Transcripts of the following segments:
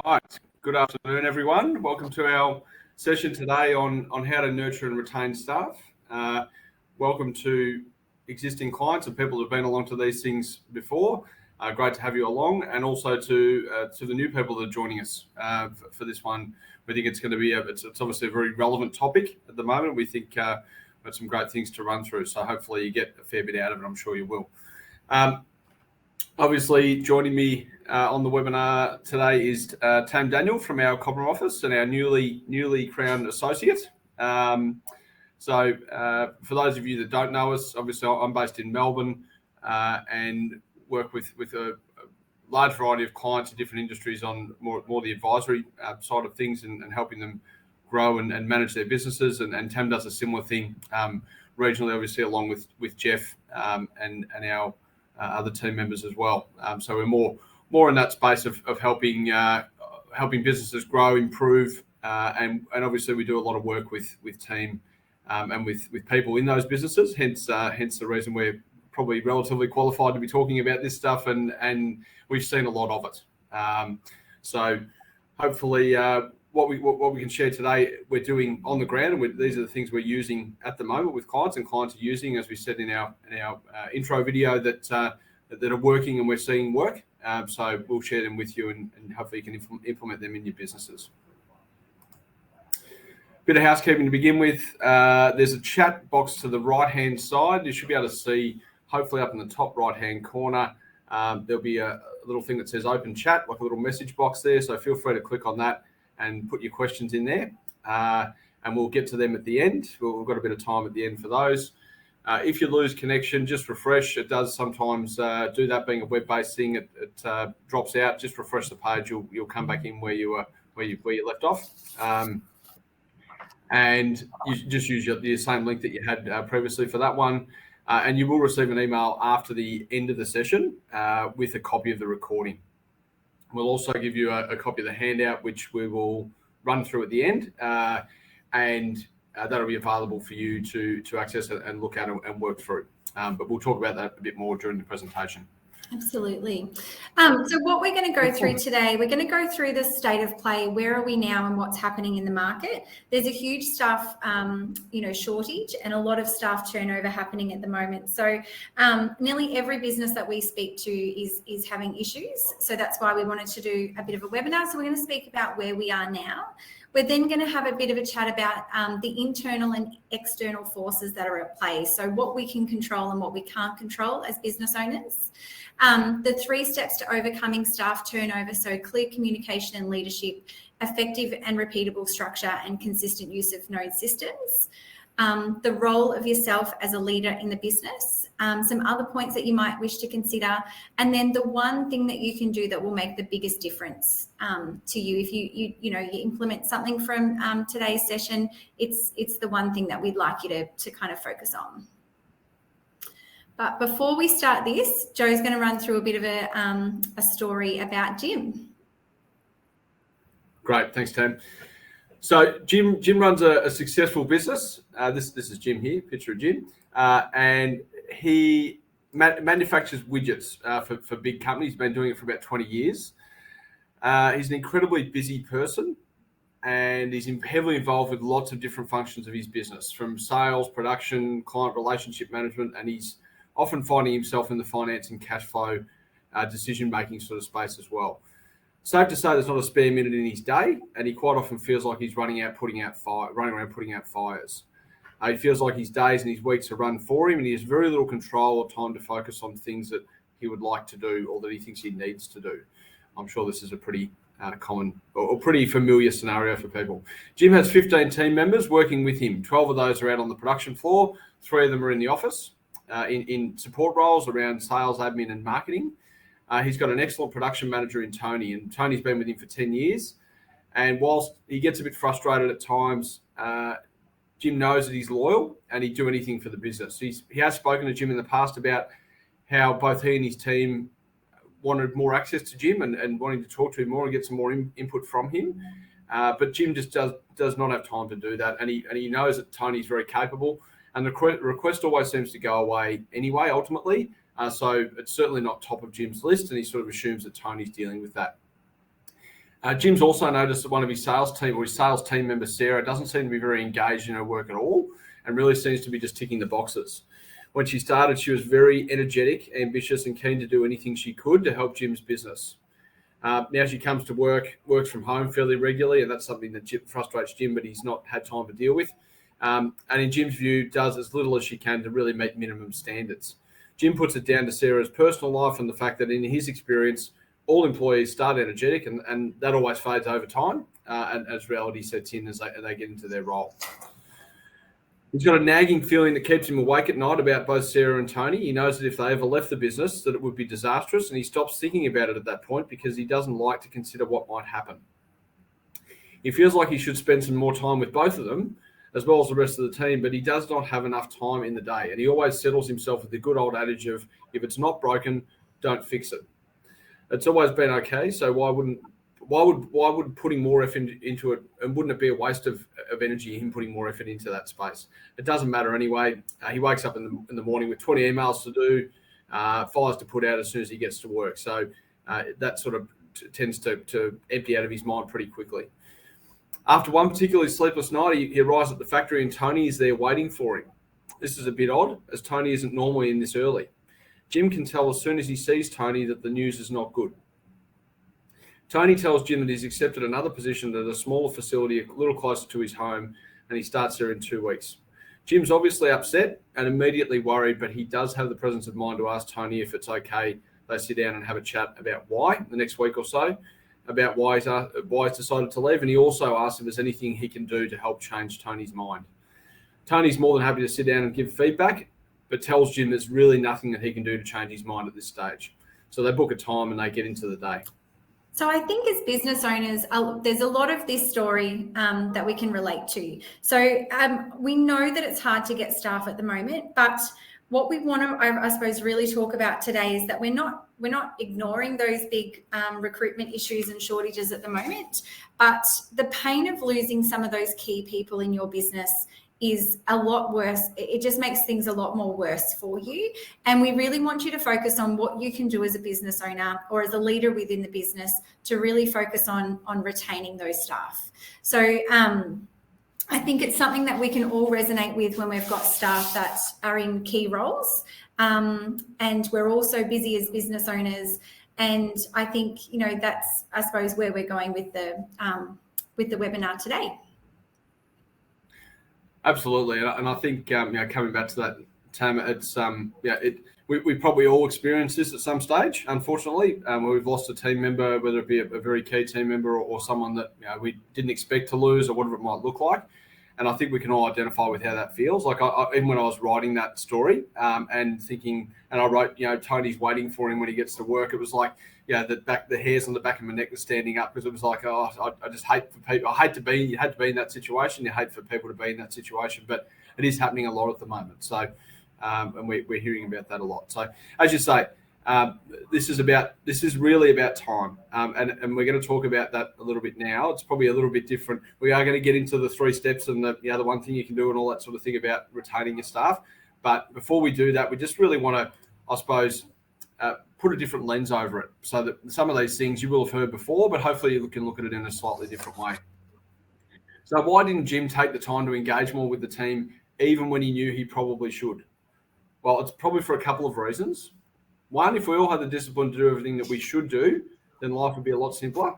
Right. Good afternoon, everyone. Welcome to our session today on how to nurture and retain staff. Welcome to existing clients and people who have been along to these things before. Great to have you along, and also to the new people that are joining us for this one. We think it's going to be it's obviously a very relevant topic at the moment. We think we've got some great things to run through, so hopefully you get a fair bit out of it. I'm sure you will. Obviously, joining me on the webinar today is Tam Daniel from our Cobram office and our newly crowned associate. So for those of you that don't know us, obviously I'm based in Melbourne and work with a large variety of clients in different industries on more the advisory side of things and helping them grow and manage their businesses. And Tam does a similar thing regionally, obviously, along with Jeff and our other team members as well. So we're more in that space of helping businesses grow, improve, and obviously we do a lot of work with team and with people in those businesses. Hence the reason we're probably relatively qualified to be talking about this stuff, and we've seen a lot of it. So hopefully what we can share today, we're doing on the ground, and these are the things we're using at the moment with clients, and clients are using, as we said in our intro video, that are working and we're seeing work. So we'll share them with you, and hopefully you can implement them in your businesses. Bit of housekeeping to begin with. There's a chat box to the right-hand side. You should be able to see, hopefully up in the top right-hand corner, there'll be a little thing that says open chat, like a little message box there. So feel free to click on that and put your questions in there, and we'll get to them at the end. We've got a bit of time at the end for those. If you lose connection, just refresh. It does sometimes do that. Being a web-based thing, it drops out. Just refresh the page. You'll come back in where you left off, and you just use the same link that you had previously for that one. And you will receive an email after the end of the session with a copy of the recording. We'll also give you a copy of the handout, which we will run through at the end, and that'll be available for you to access and look at and work through. But we'll talk about that a bit more during the presentation. Absolutely. So what we're going to go through today, we're going to go through the state of play. Where are we now and what's happening in the market? There's a huge staff, shortage and a lot of staff turnover happening at the moment. So nearly every business that we speak to is having issues. So that's why we wanted to do a bit of a webinar. So we're going to speak about where we are now. We're then going to have a bit of a chat about the internal and external forces that are at play. So what we can control and what we can't control as business owners. The 3 steps to overcoming staff turnover. So clear communication and leadership, effective and repeatable structure, and consistent use of known systems. The role of yourself as a leader in the business, some other points that you might wish to consider, and then the one thing that you can do that will make the biggest difference to you. If you implement something from today's session, it's the one thing that we'd like you to kind of focus on. But before we start this, Joe's going to run through a bit of a story about Jim. Great, thanks, Tam. So Jim runs a successful business. This is Jim here, picture of Jim, and he manufactures widgets for big companies. He's been doing it for about 20 years. He's an incredibly busy person, and he's heavily involved with lots of different functions of his business, from sales, production, client relationship management, and he's often finding himself in the finance and cash flow decision-making sort of space as well. Safe to say there's not a spare minute in his day, and he quite often feels like he's running around putting out fires. He feels like his days and his weeks are run for him, and he has very little control or time to focus on things that he would like to do or that he thinks he needs to do. I'm sure this is a pretty common or pretty familiar scenario for people. Jim has 15 team members working with him. 12 of those are out on the production floor. 3 of them are in the office in support roles around sales, admin, and marketing. He's got an excellent production manager in Tony, and Tony's been with him for 10 years. And whilst he gets a bit frustrated at times, Jim knows that he's loyal and he'd do anything for the business. He has spoken to Jim in the past about how both he and his team wanted more access to Jim and wanting to talk to him more and get some more input from him. But Jim just does not have time to do that. And he knows that Tony's very capable. And the request always seems to go away anyway, ultimately. So it's certainly not top of Jim's list, and he sort of assumes that Tony's dealing with that. Jim's also noticed that one of his sales team member, Sarah, doesn't seem to be very engaged in her work at all and really seems to be just ticking the boxes. When she started, she was very energetic, ambitious, and keen to do anything she could to help Jim's business. Now she comes to works from home fairly regularly, and that's something that frustrates Jim, but he's not had time to deal with. And in Jim's view, does as little as she can to really meet minimum standards. Jim puts it down to Sarah's personal life and the fact that in his experience, all employees start energetic, and that always fades over time, and as reality sets in as they get into their role. He's got a nagging feeling that keeps him awake at night about both Sarah and Tony. He knows that if they ever left the business, that it would be disastrous, and he stops thinking about it at that point because he doesn't like to consider what might happen. He feels like he should spend some more time with both of them, as well as the rest of the team, but he does not have enough time in the day, and he always settles himself with the good old adage of, if it's not broken, don't fix it. It's always been okay, so why would putting more effort into it, and wouldn't it be a waste of energy, him putting more effort into that space? It doesn't matter anyway. He wakes up in the morning with 20 emails to do, fires to put out as soon as he gets to work. So that sort of tends to empty out of his mind pretty quickly. After one particularly sleepless night, he arrives at the factory and Tony is there waiting for him. This is a bit odd, as Tony isn't normally in this early. Jim can tell as soon as he sees Tony that the news is not good. Tony tells Jim that he's accepted another position at a smaller facility a little closer to his home, and he starts there in 2 weeks. Jim's obviously upset and immediately worried, but he does have the presence of mind to ask Tony if it's okay they sit down and have a chat about why the next week or so, about why he's decided to leave, and he also asks if there's anything he can do to help change Tony's mind. Tony's more than happy to sit down and give feedback, but tells Jim there's really nothing that he can do to change his mind at this stage. So they book a time and they get into the day. So I think as business owners, there's a lot of this story that we can relate to. So we know that it's hard to get staff at the moment, but what we want to, I suppose, really talk about today is that we're not ignoring those big recruitment issues and shortages at the moment, but the pain of losing some of those key people in your business is a lot worse. It just makes things a lot more worse for you. And we really want you to focus on what you can do as a business owner or as a leader within the business to really focus on retaining those staff. So I think it's something that we can all resonate with when we've got staff that are in key roles. And we're also busy as business owners. And I think, that's, I suppose, where we're going with the webinar today. Absolutely, and I think coming back to that, Tam, it's we probably all experience this at some stage. Unfortunately, where we've lost a team member, whether it be a very key team member or someone that we didn't expect to lose or whatever it might look like. And I think we can all identify with how that feels. Like even when I was writing that story and thinking, and I wrote, Tony's waiting for him when he gets to work. It was like, the hairs on the back of my neck were standing up because it was like, I just hate for people. You had to be in that situation. You hate for people to be in that situation, but it is happening a lot at the moment. So, and we're hearing about that a lot. So, as you say, this is really about time, and we're going to talk about that a little bit now. It's probably a little bit different. We are going to get into the 3 steps and the one thing you can do and all that sort of thing about retaining your staff. But before we do that, we just really want to, I suppose, put a different lens over it, so that some of these things you will have heard before, but hopefully you can look at it in a slightly different way. So why didn't Jim take the time to engage more with the team, even when he knew he probably should? Well, it's probably for a couple of reasons. One, if we all had the discipline to do everything that we should do, then life would be a lot simpler.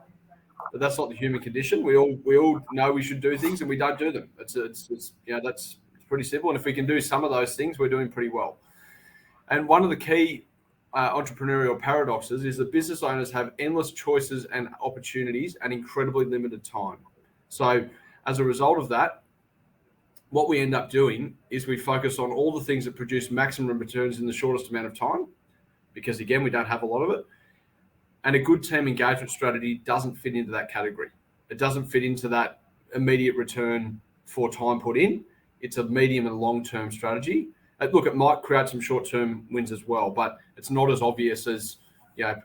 But that's not the human condition. We all know we should do things and we don't do them. It's that's pretty simple. And if we can do some of those things, we're doing pretty well. And one of the key entrepreneurial paradoxes is that business owners have endless choices and opportunities and incredibly limited time. So as a result of that, what we end up doing is we focus on all the things that produce maximum returns in the shortest amount of time, because again, we don't have a lot of it. And a good team engagement strategy doesn't fit into that category. It doesn't fit into that immediate return for time put in. It's a medium and long-term strategy. Look, it might create some short-term wins as well, but it's not as obvious as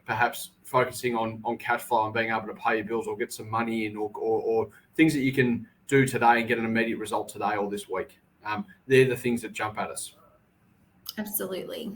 perhaps focusing on cash flow and being able to pay your bills or get some money in, or things that you can do today and get an immediate result today or this week. They're the things that jump at us. Absolutely.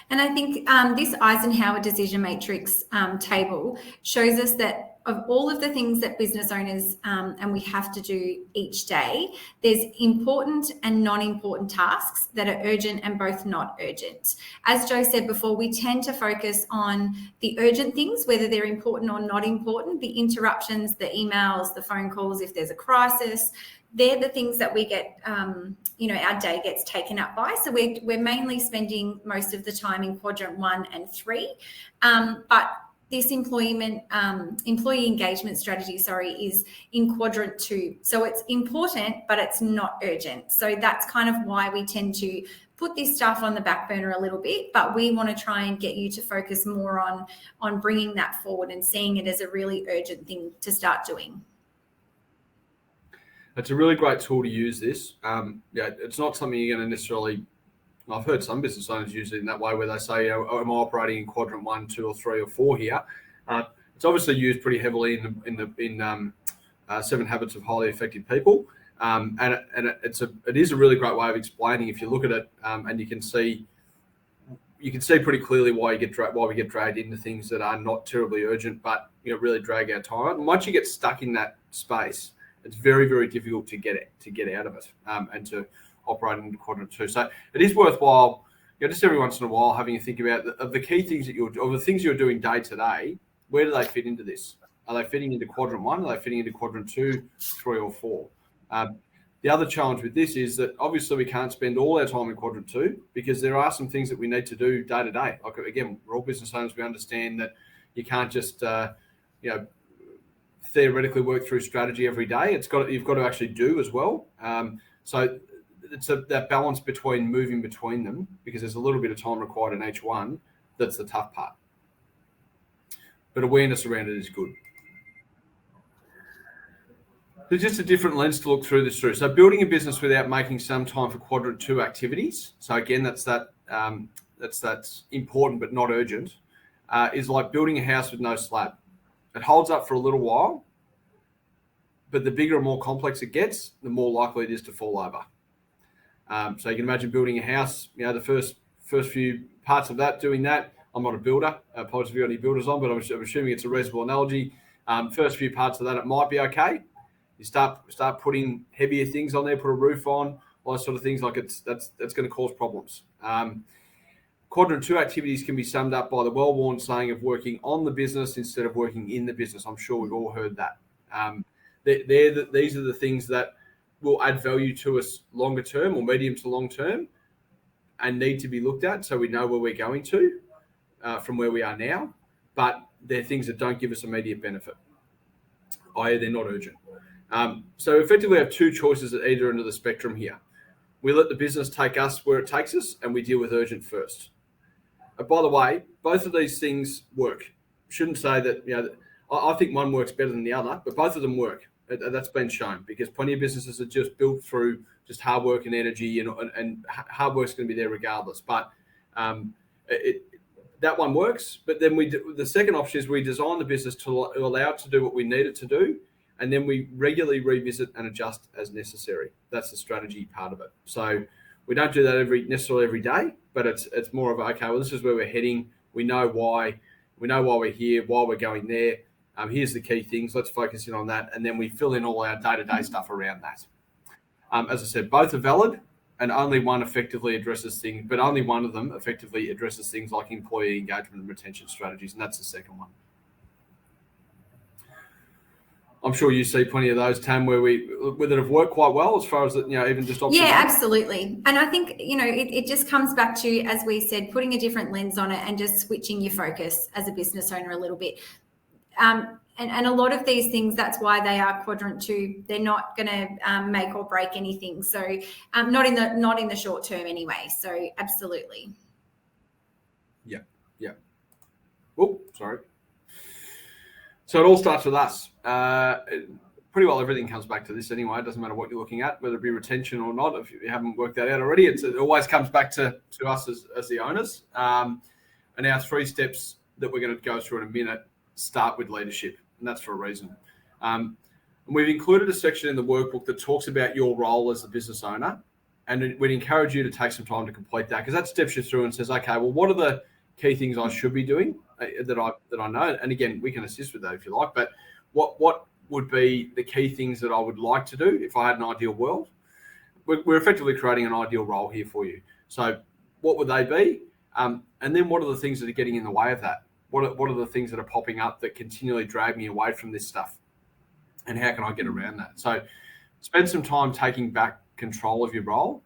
And I think this Eisenhower decision matrix table shows us that of all of the things that business owners and we have to do each day, there's important and non-important tasks that are urgent and both not urgent. As Joe said before, we tend to focus on the urgent things, whether they're important or not important, the interruptions, the emails, the phone calls, if there's a crisis. They're the things that we get, our day gets taken up by. So we're mainly spending most of the time in quadrant 1 and 3. But this employee engagement strategy, is in quadrant 2. So it's important, but it's not urgent. So that's kind of why we tend to put this stuff on the back burner a little bit, but we want to try and get you to focus more on bringing that forward and seeing it as a really urgent thing to start doing. It's a really great tool to use this. It's not something you're going to necessarily. I've heard some business owners use it in that way, where they say, am I operating in quadrant 1, 2, or 3, or 4 here? It's obviously used pretty heavily in 7 Habits of Highly Effective People, and it is a really great way of explaining. If you look at it, and you can see pretty clearly why we get dragged into things that are not terribly urgent, but really drag our time. And once you get stuck in that space, it's very, very difficult to get out of it, and to operate into quadrant 2. So it is worthwhile, just every once in a while, having a think about the key things the things you're doing day to day. Where do they fit into this? Are they fitting into quadrant 1? Are they fitting into quadrant 2, 3, or 4? The other challenge with this is that obviously we can't spend all our time in quadrant 2, because there are some things that we need to do day to day. Like, again, we're all business owners. We understand that you can't just theoretically work through strategy every day. You've got to actually do as well. So it's that balance between moving between them, because there's a little bit of time required in each one. That's the tough part. But awareness around it is good. There's just a different lens to look through this through. So building a business without making some time for quadrant 2 activities. So again, that's important but not urgent. Is like building a house with no slab. It holds up for a little while, but the bigger and more complex it gets, the more likely it is to fall over. So you can imagine building a house. The first few parts of that, doing that. I'm not a builder. Apologies if you've got any builders on, but I'm assuming it's a reasonable analogy. First few parts of that, it might be okay. You start putting heavier things on there, put a roof on, all those sort of things. Like that's going to cause problems. Quadrant 2 activities can be summed up by the well-worn saying of working on the business instead of working in the business. I'm sure we've all heard that. These are the things that will add value to us longer term or medium to long term, and need to be looked at so we know where we're going to from where we are now. But they're things that don't give us immediate benefit, i.e. they're not urgent. So effectively we have 2 choices at either end of the spectrum here. We let the business take us where it takes us, and we deal with urgent first. By the way, both of these things work. Shouldn't say that, I think one works better than the other, but both of them work. That's been shown, because plenty of businesses are just built through just hard work and energy, and hard work's going to be there regardless. But that one works. But then the second option is we design the business to allow it to do what we need it to do, and then we regularly revisit and adjust as necessary. That's the strategy part of it. So we don't do that necessarily every day, but it's more of okay, well, this is where we're heading. We know why. We know why we're here, why we're going there. Here's the key things. Let's focus in on that, and then we fill in all our day-to-day stuff around that. As I said, both are valid, and only one effectively addresses things, but only one of them effectively addresses things like employee engagement and retention strategies, and that's the second one. I'm sure you see plenty of those, Tam, where that have worked quite well as far as even just option. Yeah, absolutely. And I think it just comes back to, as we said, putting a different lens on it and just switching your focus as a business owner a little bit. And a lot of these things, that's why they are quadrant 2. They're not going to make or break anything. So not in the short term anyway. So absolutely. Yeah. Oh, sorry. So it all starts with us. Pretty well everything comes back to this anyway. It doesn't matter what you're looking at, whether it be retention or not. If you haven't worked that out already, it always comes back to us as the owners. And our 3 steps that we're going to go through in a minute start with leadership, and that's for a reason. And we've included a section in the workbook that talks about your role as the business owner, and we'd encourage you to take some time to complete that, because that steps you through and says, okay, well, what are the key things I should be doing? that I know. And again, we can assist with that if you like. But what would be the key things that I would like to do if I had an ideal world? We're effectively creating an ideal role here for you. So what would they be? And then what are the things that are getting in the way of that? What are the things that are popping up that continually drag me away from this stuff? And how can I get around that? So spend some time taking back control of your role,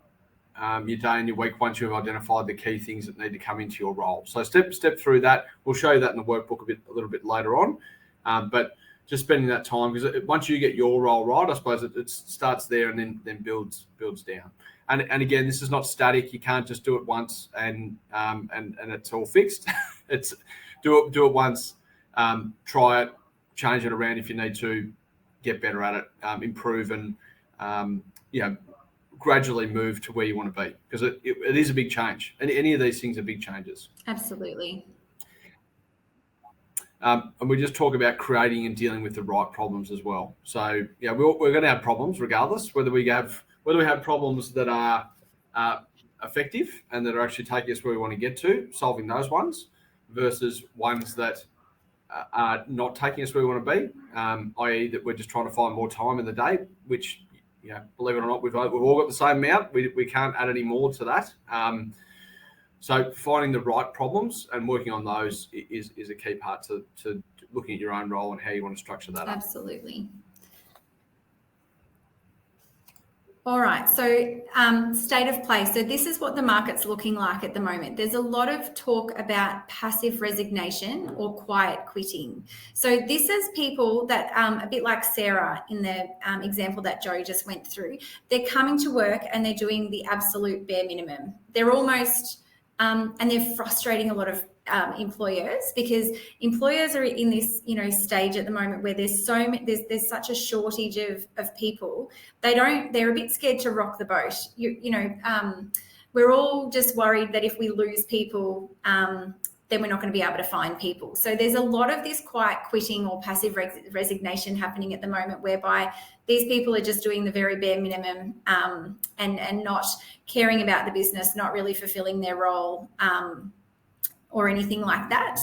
your day and your week once you've identified the key things that need to come into your role. So step through that. We'll show you that in the workbook a little bit later on. But just spending that time, because once you get your role right, I suppose it starts there and then builds down. And again, this is not static. You can't just do it once and it's all fixed. It's do it once, try it, change it around if you need to, get better at it, improve, and gradually move to where you want to be, because it is a big change. And any of these things are big changes. Absolutely. And we just talk about creating and dealing with the right problems as well. So we're going to have problems regardless, whether we have problems that are effective and that are actually taking us where we want to get to, solving those ones, versus ones that are not taking us where we want to be, i.e. that we're just trying to find more time in the day, which, believe it or not, we've all got the same amount. We can't add any more to that. So finding the right problems and working on those is a key part to looking at your own role and how you want to structure that up. Absolutely. All right, so state of play. So this is what the market's looking like at the moment. There's a lot of talk about passive resignation or quiet quitting. So this is people that, a bit like Sarah in the example that Joe just went through, they're coming to work and they're doing the absolute bare minimum. They're almost, and they're frustrating a lot of employers, because employers are in this stage at the moment where there's such a shortage of people. They're a bit scared to rock the boat. We're all just worried that if we lose people, then we're not going to be able to find people. So there's a lot of this quiet quitting or passive resignation happening at the moment, whereby these people are just doing the very bare minimum and not caring about the business, not really fulfilling their role, or anything like that.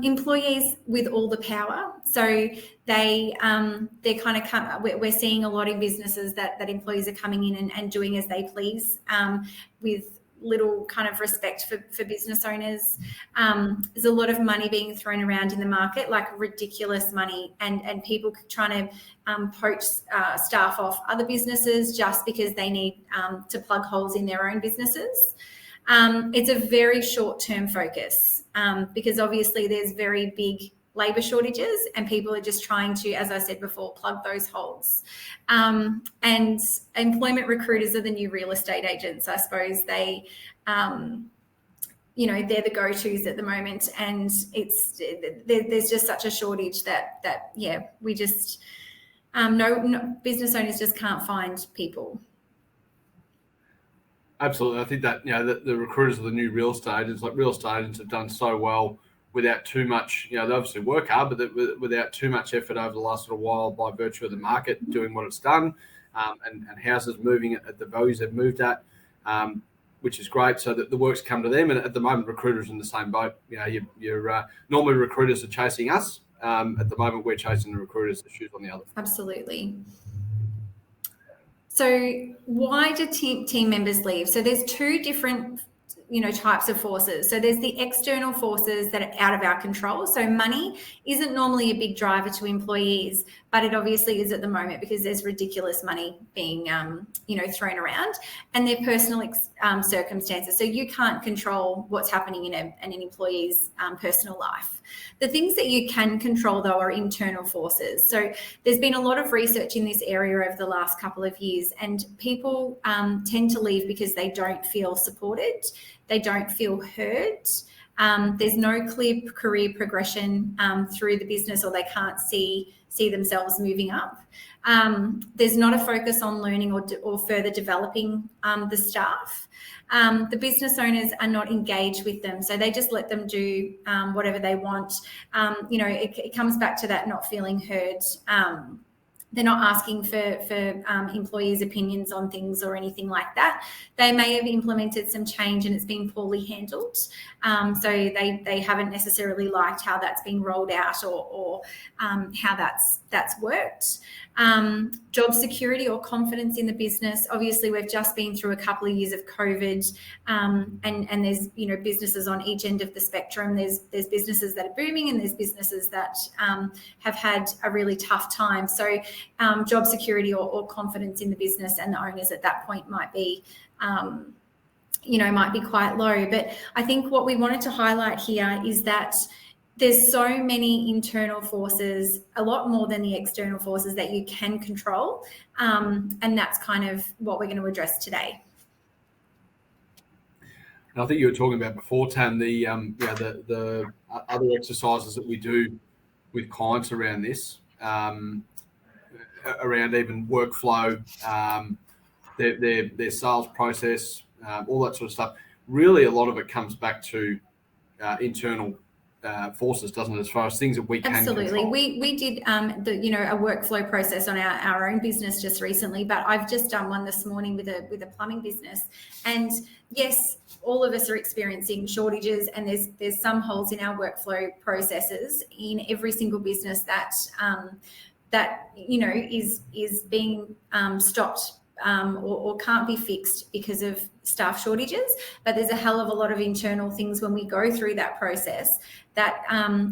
Employees with all the power. So they're kind of we're seeing a lot in businesses that employees are coming in and doing as they please, with little kind of respect for business owners. There's a lot of money being thrown around in the market, like ridiculous money, and people trying to poach staff off other businesses just because they need to plug holes in their own businesses. It's a very short-term focus, because obviously there's very big labour shortages and people are just trying to, as I said before, plug those holes. And employment recruiters are the new real estate agents, I suppose. They, they're the go-tos at the moment, and there's just such a shortage that we just, no business owners just can't find people. Absolutely. I think that, the recruiters are the new real estate agents. Like, real estate agents have done so well without too much, they obviously work hard, but without too much effort over the last little while, by virtue of the market doing what it's done, and houses moving at the values they've moved at, which is great. So that the work's come to them. And at the moment, recruiters are in the same boat. You're normally recruiters are chasing us. At the moment, we're chasing the recruiters, the shoes on the other. Absolutely. So why do team members leave? So there's two different types of forces. So there's the external forces that are out of our control. So money isn't normally a big driver to employees, but it obviously is at the moment, because there's ridiculous money being thrown around, and their personal circumstances. So you can't control what's happening in an employee's personal life. The things that you can control, though, are internal forces. So there's been a lot of research in this area over the last couple of years, and people tend to leave because they don't feel supported, they don't feel heard. There's no clear career progression through the business, or they can't see themselves moving up. There's not a focus on learning or further developing the staff. The business owners are not engaged with them, so they just let them do whatever they want. It comes back to that not feeling heard. They're not asking for employees' opinions on things or anything like that. They may have implemented some change and it's been poorly handled. So they haven't necessarily liked how that's been rolled out or how that's worked. Job security or confidence in the business. Obviously, we've just been through a couple of years of COVID, and there's businesses on each end of the spectrum. There's businesses that are booming and there's businesses that have had a really tough time. So job security or confidence in the business and the owners at that point might be quite low. But I think what we wanted to highlight here is that there's so many internal forces, a lot more than the external forces that you can control. And that's kind of what we're going to address today. And I think you were talking about before, Tam, the other exercises that we do with clients around this, around even workflow, their sales process, all that sort of stuff. Really, a lot of it comes back to internal forces, doesn't it? As far as things that we can control. We did a workflow process on our own business just recently, but I've just done one this morning with a plumbing business. And yes, all of us are experiencing shortages, and there's some holes in our workflow processes in every single business that is being stopped or can't be fixed because of staff shortages. But there's a hell of a lot of internal things when we go through that process that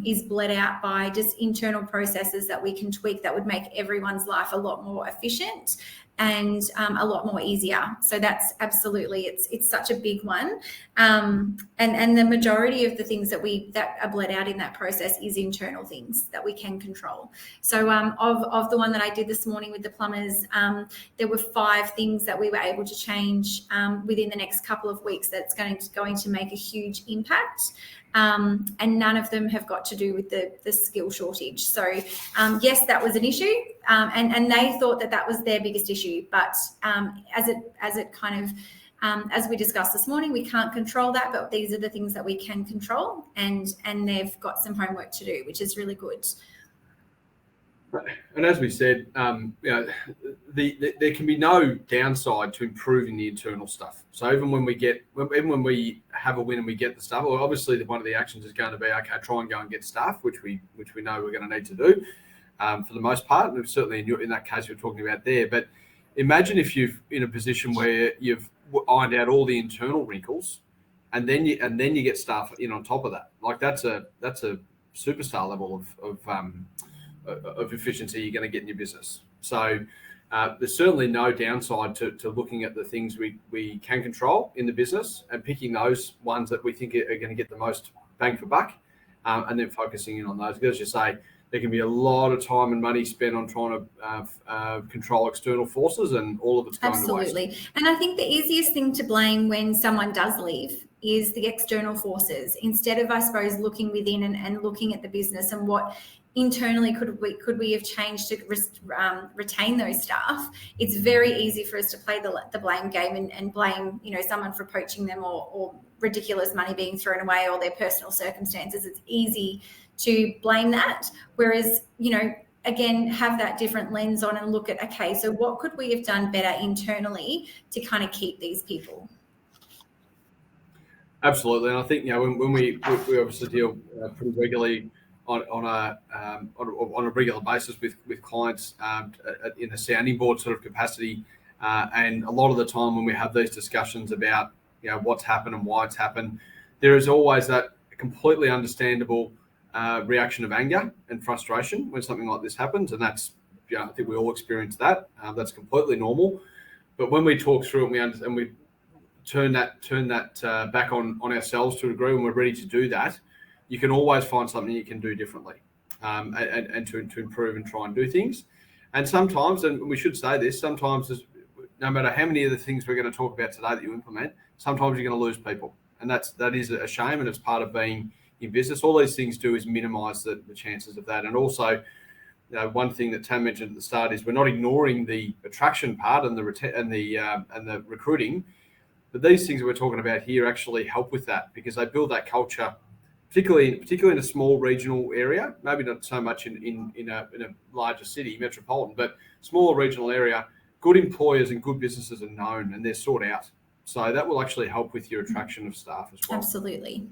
is bled out by just internal processes that we can tweak that would make everyone's life a lot more efficient and a lot more easier. So that's absolutely, it's such a big one. And the majority of the things that are bled out in that process is internal things that we can control. So of the one that I did this morning with the plumbers, there were 5 things that we were able to change within the next couple of weeks that's going to make a huge impact. And none of them have got to do with the skill shortage. So yes, that was an issue, and they thought that was their biggest issue. But as we discussed this morning, we can't control that, but these are the things that we can control, and they've got some homework to do, which is really good. And as we said, there can be no downside to improving the internal stuff. So even when we have a win and we get the stuff, well, obviously one of the actions is going to be, okay, try and go and get staff, which we know we're going to need to do for the most part. And certainly in that case you're talking about there. But imagine if you've in a position where you've ironed out all the internal wrinkles, and then you get staff in on top of that. Like that's a superstar level of efficiency you're going to get in your business. So there's certainly no downside to looking at the things we can control in the business and picking those ones that we think are going to get the most bang for buck, and then focusing in on those. Because as you say, there can be a lot of time and money spent on trying to control external forces, and all of it's going to waste. Absolutely. And I think the easiest thing to blame when someone does leave is the external forces, instead of, I suppose, looking within and looking at the business and what internally could we have changed to retain those staff. It's very easy for us to play the blame game and blame someone for poaching them or ridiculous money being thrown away or their personal circumstances. It's easy to blame that, whereas again, have that different lens on and look at, okay, so what could we have done better internally to kind of keep these people? Absolutely. And I think when we obviously deal pretty regularly on a regular basis with clients in a sounding board sort of capacity, and a lot of the time when we have these discussions about what's happened and why it's happened, there is always that completely understandable reaction of anger and frustration when something like this happens, and that's I think we all experience that. That's completely normal. But when we talk through it and we turn that back on ourselves to a degree, when we're ready to do that, you can always find something you can do differently, and to improve and try and do things. And sometimes, and we should say this, sometimes no matter how many of the things we're going to talk about today that you implement, sometimes you're going to lose people. And that is a shame, and it's part of being in business. All these things do is minimise the chances of that. And also, one thing that Tam mentioned at the start is we're not ignoring the attraction part and the recruiting, but these things that we're talking about here actually help with that, because they build that culture particularly in a small regional area, maybe not so much in a larger city, metropolitan, but smaller regional area, good employers and good businesses are known and they're sought out. So that will actually help with your attraction of staff as well. Absolutely.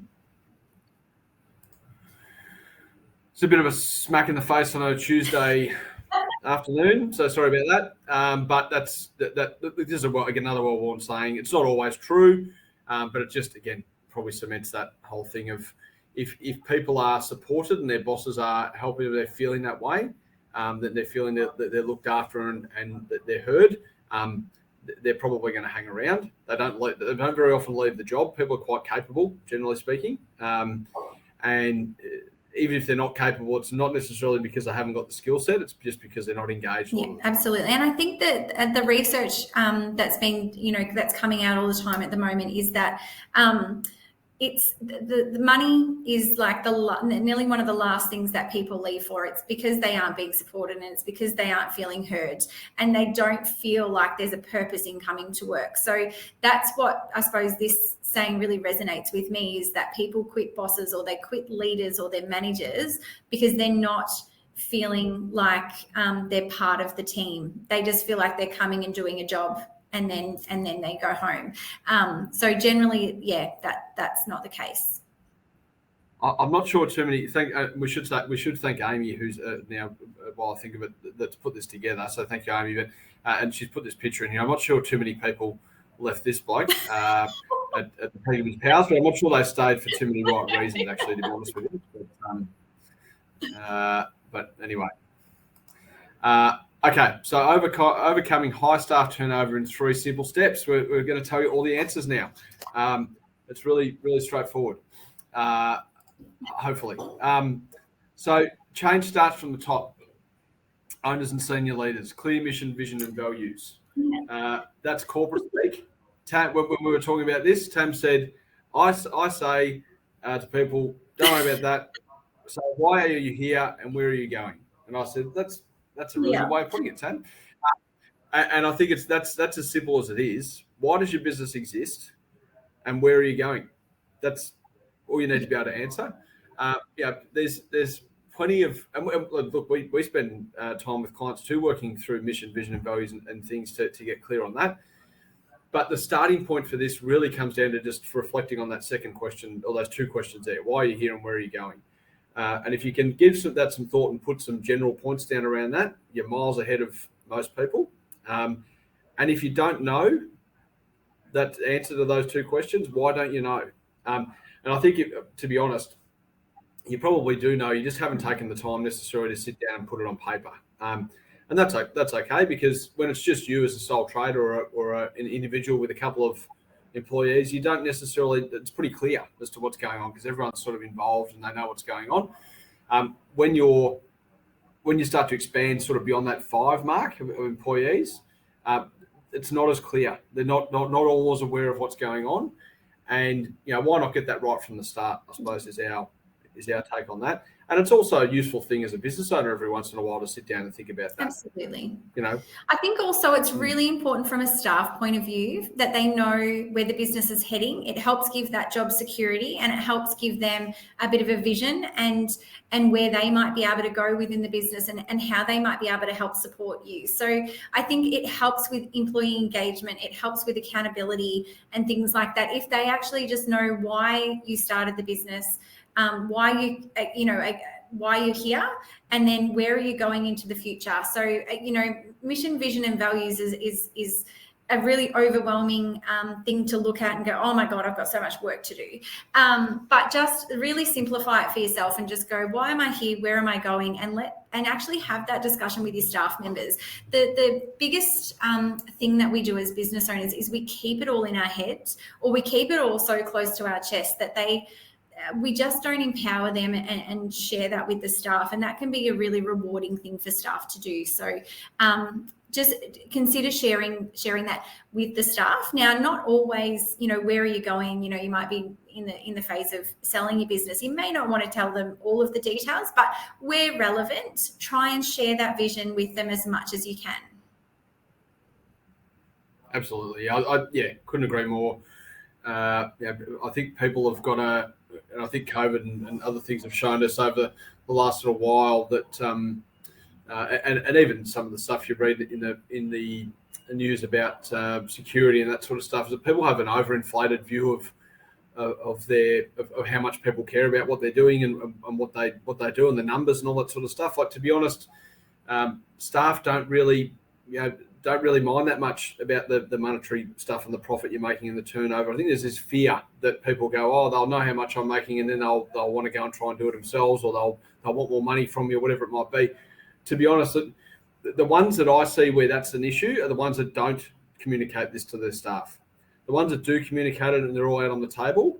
It's a bit of a smack in the face on a Tuesday afternoon, so sorry about that. But this is another well-worn saying. It's not always true, but it just, again, probably cements that whole thing of if people are supported and their bosses are helping, they're feeling that way, that they're feeling that they're looked after and that they're heard, they're probably going to hang around. They don't very often leave the job. People are quite capable, generally speaking, and even if they're not capable, it's not necessarily because they haven't got the skill set. It's just because they're not engaged. Yeah, absolutely. And I think that the research that's been, that's coming out all the time at the moment is that it's the money is like nearly one of the last things that people leave for. It's because they aren't being supported and it's because they aren't feeling heard and they don't feel like there's a purpose in coming to work. So that's what I suppose this saying really resonates with me, is that people quit bosses or they quit leaders or their managers because they're not feeling like they're part of the team. They just feel like they're coming and doing a job and then they go home. So generally, yeah, that's not the case. I'm not sure too many. We should thank Amy, who's now, while I think of it, that's put this together. So thank you, Amy. But and she's put this picture in here. I'm not sure too many people left this bloke at the peak of his powers, but I'm not sure they stayed for too many right reasons, actually, to be honest with you. But anyway. Okay, so overcoming high staff turnover in 3 simple steps. We're going to tell you all the answers now. It's really, really straightforward, hopefully. So change starts from the top. Owners and senior leaders, clear mission, vision, and values. That's corporate speak. Tam, when we were talking about this, Tam said, I say to people, don't worry about that. So why are you here and where are you going? And I said, that's a really good way of putting it, Tam. And I think that's as simple as it is. Why does your business exist and where are you going? That's all you need to be able to answer. There's plenty of, and look, we spend time with clients too, working through mission, vision, and values and things to get clear on that. But the starting point for this really comes down to just reflecting on that second question, or those 2 questions there. Why are you here and where are you going? And if you can give that some thought and put some general points down around that, you're miles ahead of most people. And if you don't know that answer to those 2 questions, why don't you know? And I think, to be honest, you probably do know. You just haven't taken the time necessarily to sit down and put it on paper. And that's okay, because when it's just you as a sole trader or an individual with a couple of employees, you don't necessarily, it's pretty clear as to what's going on because everyone's sort of involved and they know what's going on. When you start to expand sort of beyond that 5 mark of employees, it's not as clear. They're not always aware of what's going on. And, why not get that right from the start, I suppose, is our take on that. And it's also a useful thing as a business owner every once in a while to sit down and think about that. Absolutely. I think also it's really important from a staff point of view that they know where the business is heading. It helps give that job security and it helps give them a bit of a vision and where they might be able to go within the business and how they might be able to help support you. So I think it helps with employee engagement. It helps with accountability and things like that. If they actually just know why you started the business, why you're here, and then where are you going into the future. So mission, vision, and values is a really overwhelming thing to look at and go, oh my God, I've got so much work to do. But just really simplify it for yourself and just go, why am I here? Where am I going? And actually have that discussion with your staff members. The biggest thing that we do as business owners is we keep it all in our heads, or we keep it all so close to our chest that we just don't empower them and share that with the staff. And that can be a really rewarding thing for staff to do. So just consider sharing that with the staff. Now, not always, where are you going? You might be in the phase of selling your business. You may not want to tell them all of the details, but where relevant, try and share that vision with them as much as you can. Absolutely. I couldn't agree more. I think people have got to and I think COVID and other things have shown us over the last little while that, and even some of the stuff you read in the news about security and that sort of stuff, is that people have an overinflated view of how much people care about what they're doing and what they do and the numbers and all that sort of stuff. Like, to be honest, staff don't really mind that much about the monetary stuff and the profit you're making and the turnover. I think there's this fear that people go, oh, they'll know how much I'm making, and then they'll want to go and try and do it themselves, or they'll want more money from you, or whatever it might be. To be honest, the ones that I see where that's an issue are the ones that don't communicate this to their staff. The ones that do communicate it and they're all out on the table,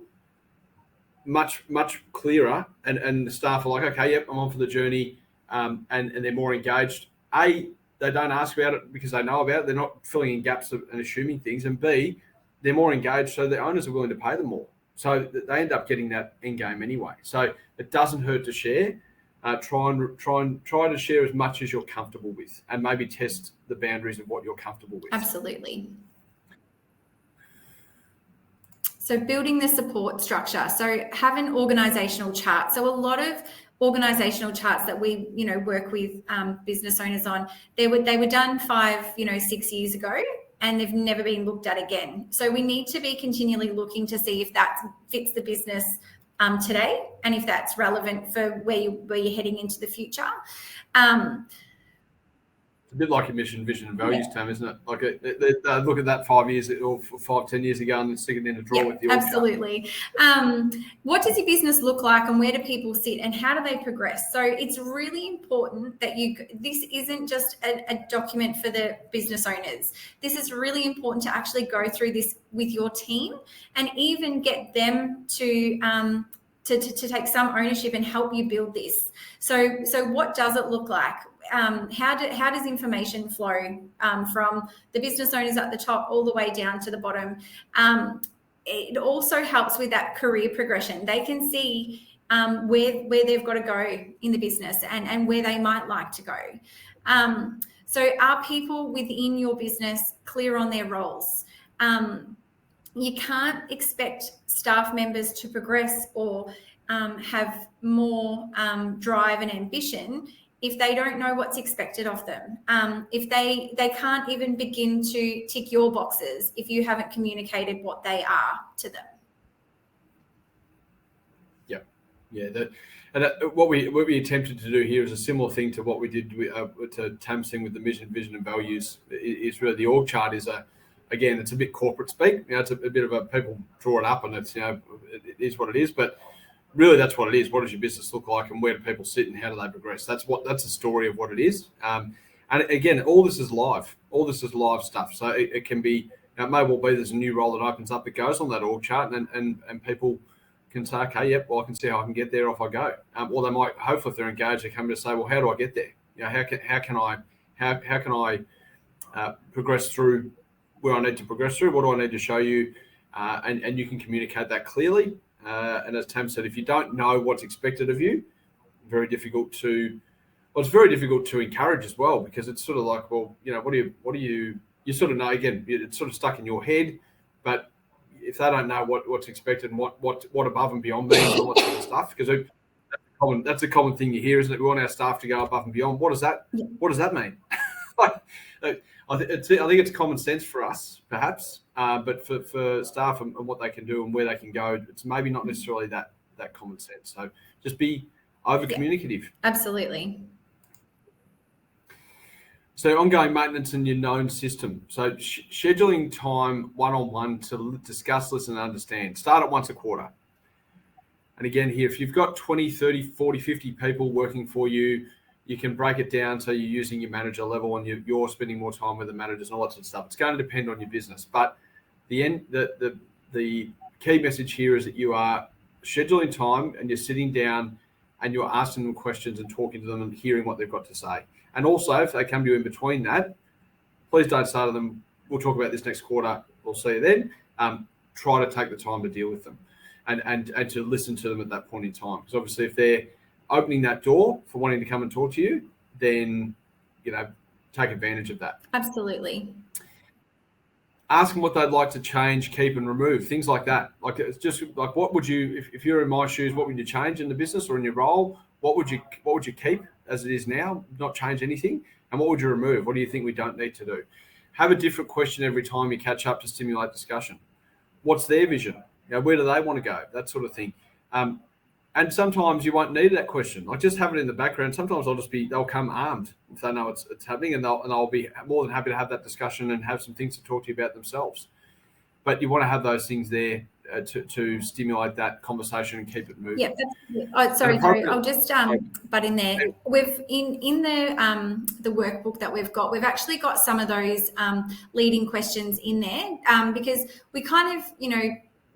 much clearer, and the staff are like, okay, yep, I'm on for the journey, and they're more engaged. A, they don't ask about it because they know about it. They're not filling in gaps and assuming things. And B, they're more engaged, so the owners are willing to pay them more. So they end up getting that end game anyway. So it doesn't hurt to share. Try to share as much as you're comfortable with, and maybe test the boundaries of what you're comfortable with. Absolutely. So building the support structure. So have an organizational chart. So a lot of organizational charts that we, work with business owners on, they were done 6 years ago, and they've never been looked at again. So we need to be continually looking to see if that fits the business today, and if that's relevant for where you're heading into the future. It's a bit like your mission, vision, and values, Tam, isn't it? Like look at that 5 years or 5-10 years ago and stick it in a drawer with the org chart. Absolutely. What does your business look like, and where do people sit, and how do they progress? So it's really important that this isn't just a document for the business owners. This is really important to actually go through this with your team, and even get them to take some ownership and help you build this. So what does it look like? How does information flow from the business owners at the top all the way down to the bottom? It also helps with that career progression. They can see where they've got to go in the business, and where they might like to go. So are people within your business clear on their roles? You can't expect staff members to progress or have more drive and ambition if they don't know what's expected of them. If they can't even begin to tick your boxes if you haven't communicated what they are to them. What we attempted to do here is a similar thing to what we did to Tam's thing with the mission, vision, and values. Is really the org chart is it's a bit corporate speak. It's a bit of a people draw it up, and it's it is what it is, but really that's what it is. What does your business look like, and where do people sit, and how do they progress? That's the story of what it is. And again, all this is live. All this is live stuff. So it can be, it may well be there's a new role that opens up that goes on that org chart, and people can say, okay, yep, well, I can see how I can get there, off I go. Or they might, hopefully if they're engaged, they come to say, well, how do I get there? How can I progress through where I need to progress through? What do I need to show you? And you can communicate that clearly. And as Tam said, if you don't know what's expected of you, it's very difficult to encourage as well, because it's sort of like, well, what do you sort of know, again, it's sort of stuck in your head, but if they don't know what's expected and what above and beyond means, all that sort of stuff, because that's a common thing you hear, isn't it? We want our staff to go above and beyond. What does that mean? I think it's common sense for us, perhaps, but for staff and what they can do and where they can go, it's maybe not necessarily that common sense. So just be over communicative. Absolutely. So ongoing maintenance in your known system. So scheduling time one-on-one to discuss, listen, and understand. Start at once a quarter. And again, here, if you've got 20, 30, 40, 50 people working for you, you can break it down so you're using your manager level and you're spending more time with the managers and all that sort of stuff. It's going to depend on your business. But the key message here is that you are scheduling time and you're sitting down and you're asking them questions and talking to them and hearing what they've got to say. And also, if they come to you in between that, please don't say to them, we'll talk about this next quarter, we'll see you then. Try to take the time to deal with them and to listen to them at that point in time. Because obviously if they're opening that door for wanting to come and talk to you, then, take advantage of that. Absolutely. ask them what they'd like to change, keep, and remove, things like that. Like, it's just like, what would you, if you're in my shoes, what would you change in the business or in your role? What would you keep as it is now, not change anything? And what would you remove? What do you think we don't need to do? Have a different question every time you catch up to stimulate discussion. What's their vision? Where do they want to go? That sort of thing. And sometimes you won't need that question. Like, just have it in the background. Sometimes they'll come armed if they know it's happening, and I'll be more than happy to have that discussion and have some things to talk to you about themselves. But you want to have those things there to stimulate that conversation and keep it moving. Yeah. Sorry. I'll just butt in there. We've in the workbook that we've actually got some of those leading questions in there because we kind of,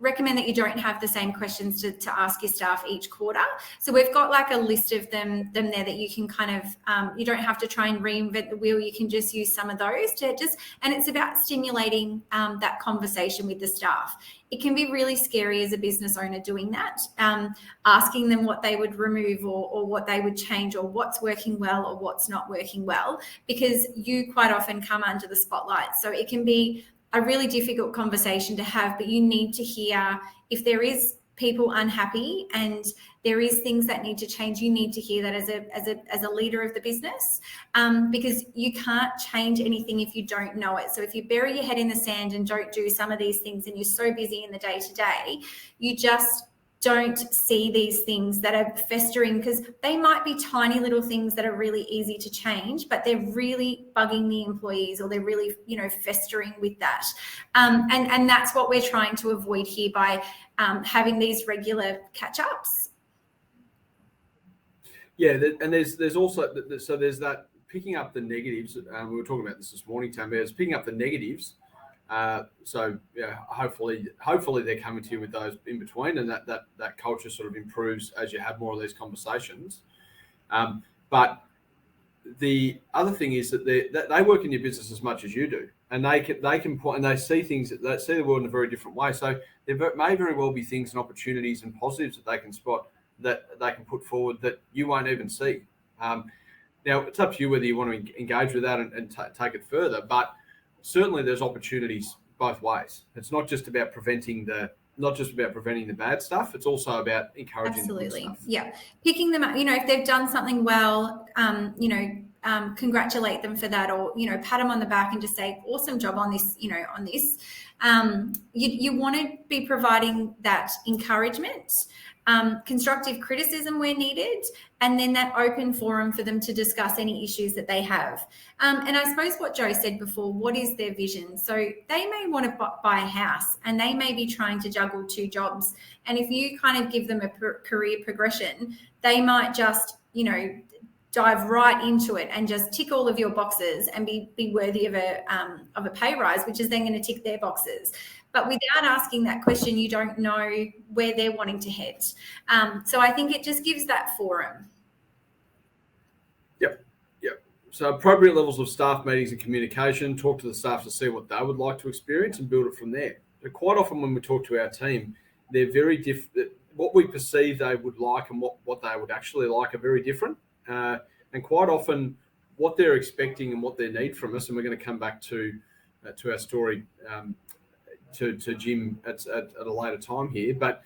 recommend that you don't have the same questions to ask your staff each quarter. So we've got like a list of them there that you can kind of, you don't have to try and reinvent the wheel. You can just use some of those and it's about stimulating that conversation with the staff. It can be really scary as a business owner doing that, asking them what they would remove or what they would change or what's working well or what's not working well, because you quite often come under the spotlight. So it can be a really difficult conversation to have, but you need to hear if there is people unhappy and there is things that need to change. You need to hear that as a leader of the business, because you can't change anything if you don't know it. So if you bury your head in the sand and don't do some of these things and you're so busy in the day to day, you just don't see these things that are festering, because they might be tiny little things that are really easy to change, but they're really bugging the employees, or they're really, festering with that. And that's what we're trying to avoid here by having these regular catch-ups. Yeah, and there's also, so there's that picking up the negatives. We were talking about this morning, Tam. There's picking up the negatives. So yeah, hopefully they're coming to you with those in between, and that culture sort of improves as you have more of these conversations. But the other thing is that they work in your business as much as you do, and they can point, and they see things, they see the world in a very different way. So there may very well be things and opportunities and positives that they can spot, that they can put forward that you won't even see. Now it's up to you whether you want to engage with that and take it further, but certainly there's opportunities both ways. It's not just about preventing the bad stuff. It's also about encouraging Absolutely. the good stuff. Yeah. Picking them up, if they've done something well, congratulate them for that, or, pat them on the back and just say, awesome job on this, on this. You want to be providing that encouragement, constructive criticism where needed, and then that open forum for them to discuss any issues that they have. And I suppose what Joe said before, what is their vision? So they may want to buy a house and they may be trying to juggle 2 jobs. And if you kind of give them a career progression, they might just, dive right into it and just tick all of your boxes and be worthy of a pay rise, which is then going to tick their boxes. But without asking that question, you don't know where they're wanting to head. So I think it just gives that forum. Yep. So appropriate levels of staff meetings and communication, talk to the staff to see what they would like to experience and build it from there. But quite often when we talk to our team, they're very different. What we perceive they would like and what they would actually like are very different. And quite often what they're expecting and what they need from us, and we're going to come back to our story to Jim at a later time here, but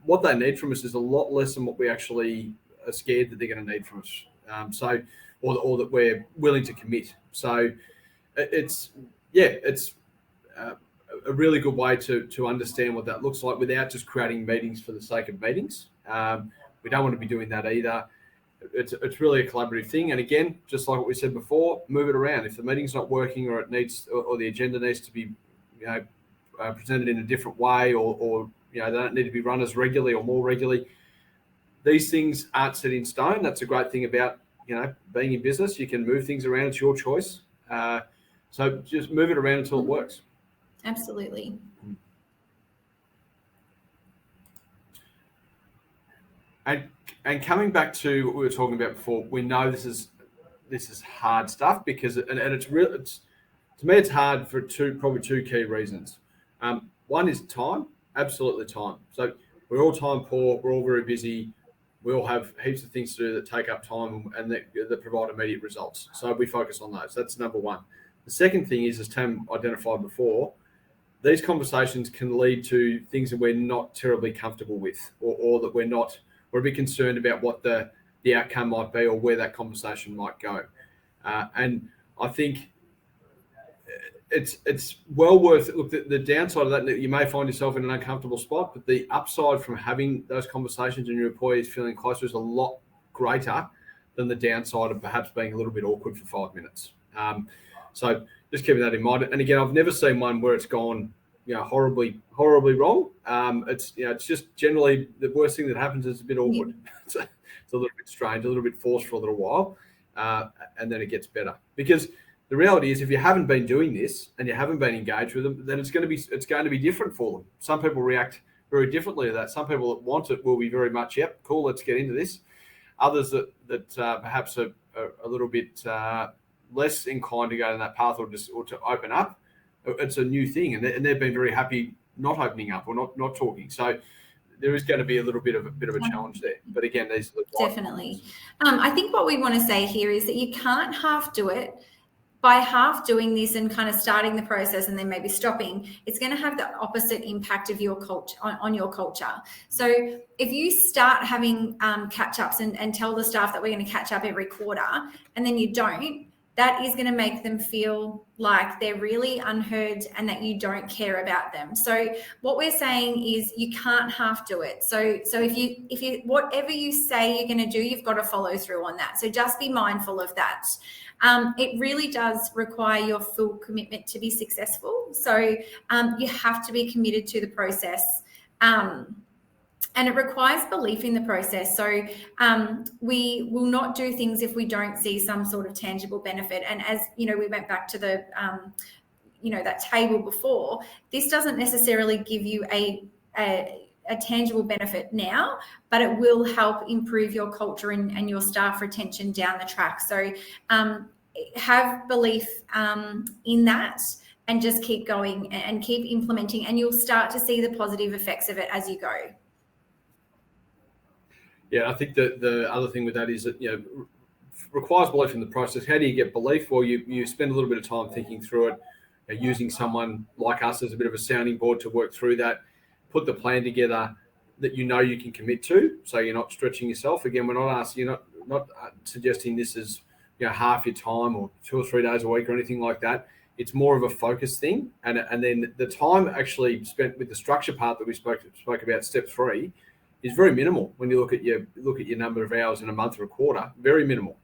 what they need from us is a lot less than what we actually are scared that they're going to need from us. Or that we're willing to commit. So it's a really good way to understand what that looks like without just creating meetings for the sake of meetings. We don't want to be doing that either. It's really a collaborative thing. And again, just like what we said before, move it around. If the meeting's not working or it needs, or the agenda needs to be, presented in a different way, or they don't need to be run as regularly or more regularly. These things aren't set in stone. That's a great thing about, being in business. You can move things around. It's your choice. So just move it around until it works. Absolutely. And coming back to what we were talking about before, we know this is hard stuff because it's real. To me, it's hard for probably two key reasons. One is time, absolutely time. So we're all time poor. We're all very busy. We all have heaps of things to do that take up time and that provide immediate results. So we focus on those. That's number one. The second thing is, as Tam identified before, these conversations can lead to things that we're not terribly comfortable with, or that we're a bit concerned about what the outcome might be or where that conversation might go. And I think it's well worth it. Look, the downside of that, you may find yourself in an uncomfortable spot, but the upside from having those conversations and your employees feeling closer is a lot greater than the downside of perhaps being a little bit awkward for 5 minutes. So just keeping that in mind. And again, I've never seen one where it's gone, horribly wrong. It's just generally the worst thing that happens is a bit awkward. It's a little bit strange, a little bit forced for a little while, and then it gets better. Because the reality is, if you haven't been doing this and you haven't been engaged with them, then it's going to be different for them. Some people react very differently to that. Some people that want it will be very much, yep, cool, let's get into this. Others that perhaps are a little bit less inclined to go down that path or to open up, it's a new thing, and they've been very happy not opening up or not talking. So there is going to be a little bit of a challenge there. But again, these are the definitely. I think what we want to say here is that you can't half do it. By half doing this and kind of starting the process and then maybe stopping, it's going to have the opposite impact of your culture on your culture. So if you start having catch-ups and tell the staff that we're going to catch up every quarter, and then you don't, that is going to make them feel like they're really unheard and that you don't care about them. So what we're saying is you can't half do it. So if you whatever you say you're going to do, you've got to follow through on that. So just be mindful of that. It really does require your full commitment to be successful. So you have to be committed to the process. And it requires belief in the process. So we will not do things if we don't see some sort of tangible benefit. And as we went back to the that table before, this doesn't necessarily give you a tangible benefit now, but it will help improve your culture and your staff retention down the track. So have belief in that, and just keep going and keep implementing, and you'll start to see the positive effects of it as you go. Yeah, I think that the other thing with that is that, requires belief in the process. How do you get belief? Well, you spend a little bit of time thinking through it, using someone like us as a bit of a sounding board to work through that, put the plan together that you can commit to, so you're not stretching yourself. Again, we're not asking, not suggesting this is half your time or 2 or 3 days a week or anything like that. It's more of a focus thing, and then the time actually spent with the structure part that we spoke about, step 3, is very minimal when you look at your number of hours in a month or a quarter. Very minimal.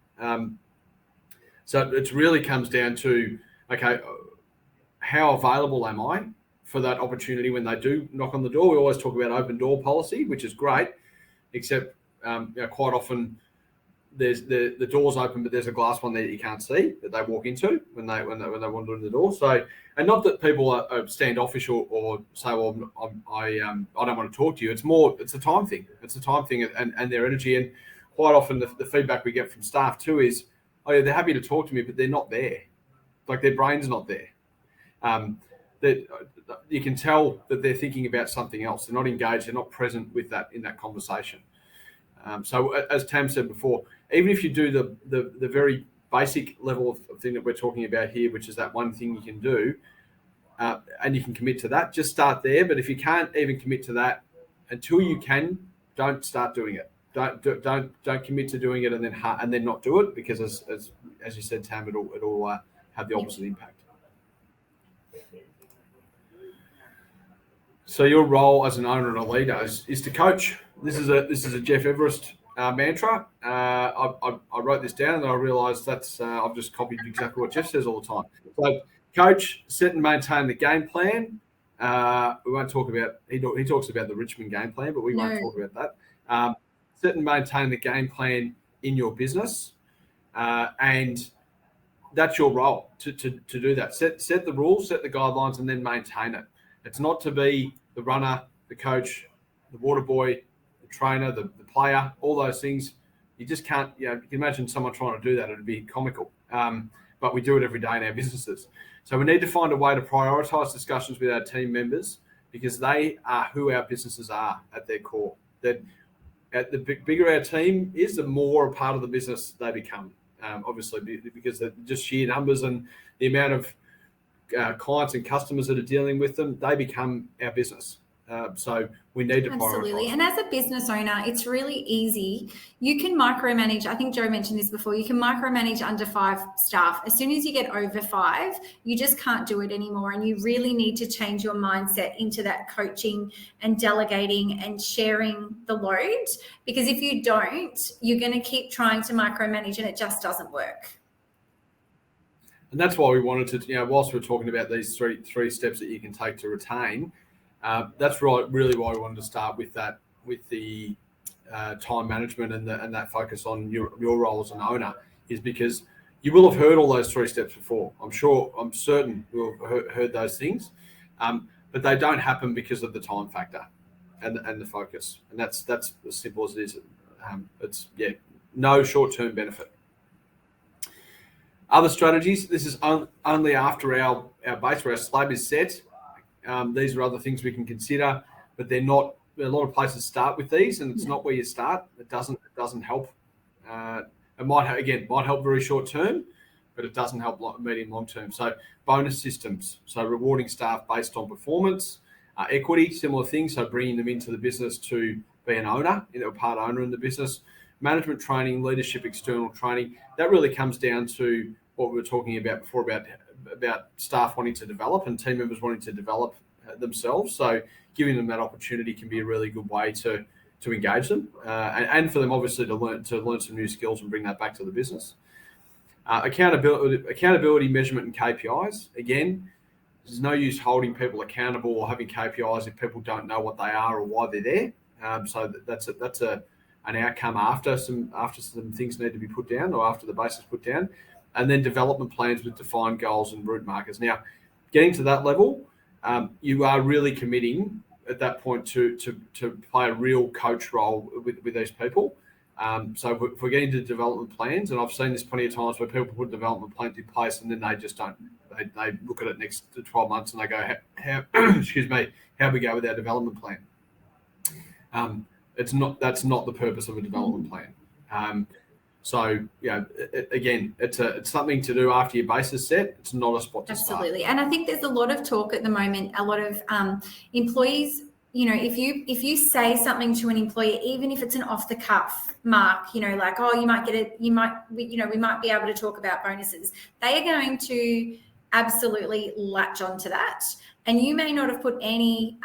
So it really comes down to, okay, how available am I for that opportunity when they do knock on the door? We always talk about open door policy, which is great, except quite often there's the door's open, but there's a glass one there that you can't see that they walk into when they wander in the door. So, and not that people are standoffish or say, well, I don't want to talk to you. It's a time thing. It's a time thing and their energy. And quite often the feedback we get from staff too is, oh yeah, they're happy to talk to me, but they're not there. Like their brain's not there. That you can tell that they're thinking about something else. They're not engaged. They're not present with that in that conversation. So as Tam said before, even if you do the very basic level of thing that we're talking about here, which is that one thing you can do, and you can commit to that, just start there. But if you can't even commit to that until you can, don't start doing it. Don't commit to doing it and then not do it, because as you said, Tam, it'll have the opposite impact. So your role as an owner and a leader is to coach. This is a Jeff Everest mantra. I wrote this down and I realised that's I've just copied exactly what Jeff says all the time. So coach, set and maintain the game plan. We won't talk about he talks about the Richmond game plan, but we won't talk about that. Set and maintain the game plan in your business, and that's your role to do that. Set the rules, set the guidelines, and then maintain it. It's not to be the runner, the coach, the water boy, the trainer, the player, all those things. You just can't, you can imagine someone trying to do that. It'd be comical. But we do it every day in our businesses. So we need to find a way to prioritise discussions with our team members, because they are who our businesses are at their core. That the bigger our team is, the more a part of the business they become. Obviously, because they're just sheer numbers and the amount of clients and customers that are dealing with them, they become our business. So we need to Absolutely. prioritize. And as a business owner, it's really easy. You can micromanage. I think Joe mentioned this before. You can micromanage under 5 staff. As soon as you get over 5, you just can't do it anymore. And you really need to change your mindset into that coaching and delegating and sharing the load. Because if you don't, you're going to keep trying to micromanage and it just doesn't work. And that's why we wanted to, whilst we're talking about these three steps that you can take to retain, that's really why we wanted to start with that, with the time management and that focus on your role as an owner, is because you will have heard all those 3 steps before. I'm certain you'll have heard those things, but they don't happen because of the time factor and the focus. And that's as simple as it is. It's no short-term benefit. Other strategies, this is only after our base where our slab is set. These are other things we can consider, but they're not. A lot of places start with these, and it's not where you start. It doesn't help. It might help very short term, but it doesn't help medium long term. So bonus systems, so rewarding staff based on performance, equity, similar things. So bringing them into the business to be an owner, a part owner in the business. Management training, leadership, external training. That really comes down to what we were talking about before about staff wanting to develop and team members wanting to develop themselves. So giving them that opportunity can be a really good way to engage them and for them obviously to learn some new skills and bring that back to the business. Accountability, measurement, and KPIs. Again, there's no use holding people accountable or having KPIs if people don't know what they are or why they're there. So that's an outcome after some things need to be put down or after the base is put down. And then development plans with defined goals and route markers. Now, getting to that level, you are really committing at that point to play a real coach role with these people. So if we're getting to development plans, and I've seen this plenty of times where people put development plans in place and then they just don't. They look at it next to 12 months and they go, how excuse me, how we go with our development plan? That's not the purpose of a development plan. So again, it's something to do after your base is set. It's not a spot to start. Absolutely. And I think there's a lot of talk at the moment. A lot of employees, if you say something to an employee, even if it's an off the cuff mark, like, oh, you might get it, we might be able to talk about bonuses. They are going to absolutely latch onto that. And you may not have put any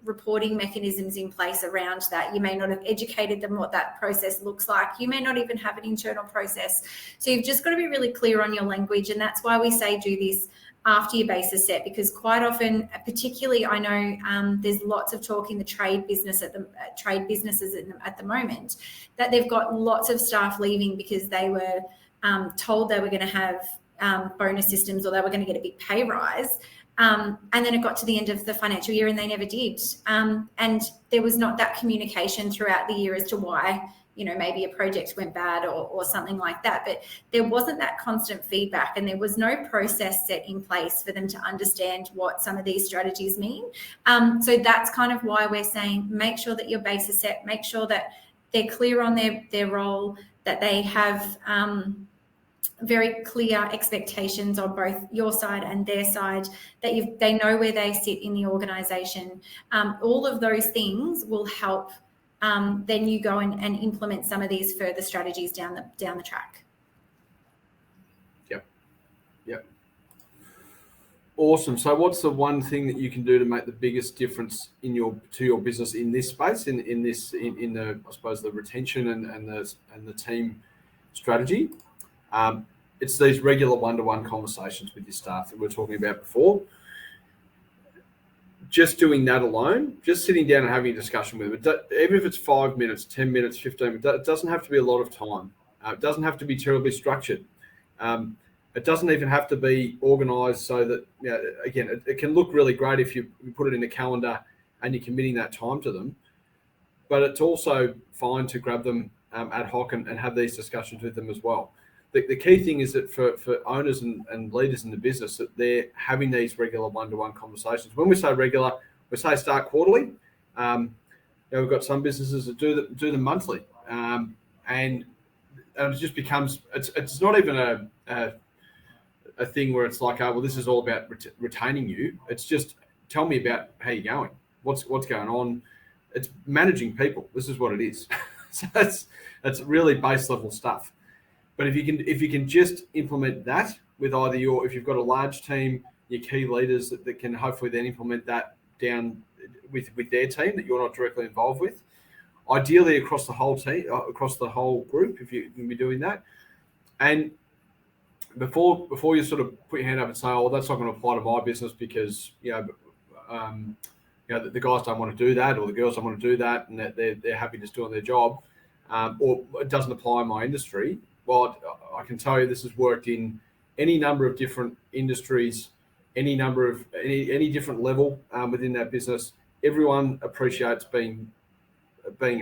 reporting mechanisms in place around that. You may not have educated them what that process looks like. You may not even have an internal process. So you've just got to be really clear on your language. And that's why we say do this after your base is set, because quite often, particularly I know there's lots of talk in the trade businesses at the moment that they've got lots of staff leaving because they were told they were going to have bonus systems or they were going to get a big pay rise. And then it got to the end of the financial year and they never did. And there was not that communication throughout the year as to why, maybe a project went bad or something like that. But there wasn't that constant feedback and there was no process set in place for them to understand what some of these strategies mean. So that's kind of why we're saying make sure that your base is set, make sure that they're clear on their role, that they have very clear expectations on both your side and their side, that they know where they sit in the organisation. All of those things will help then you go and implement some of these further strategies down the track. Yep. Awesome. So what's the one thing that you can do to make the biggest difference to your business in this space, in the I suppose the retention and the team strategy? It's these regular one-to-one conversations with your staff that we were talking about before. Just doing that alone, just sitting down and having a discussion with them, even if it's 5 minutes, 10 minutes, 15 minutes, it doesn't have to be a lot of time. It doesn't have to be terribly structured. It doesn't even have to be organised so that, again, it can look really great if you put it in a calendar and you're committing that time to them. But it's also fine to grab them ad hoc and have these discussions with them as well. The key thing is that for owners and leaders in the business, that they're having these regular one-to-one conversations. When we say regular, we say start quarterly. We've got some businesses that do them monthly, and it just becomes it's not even a thing where it's like, oh, well, this is all about retaining you. It's just tell me about how you're going. What's going on? It's managing people. This is what it is. So that's really base level stuff. But if you can just implement that with either if you've got a large team, your key leaders that can hopefully then implement that down with their team that you're not directly involved with, ideally across the whole team, across the whole group, if you can be doing that. And before you sort of put your hand up and say, oh, that's not going to apply to my business because the guys don't want to do that, or the girls don't want to do that, and they're happy just doing their job, or it doesn't apply in my industry. Well, I can tell you this has worked in any number of different industries, any different level within that business. Everyone appreciates being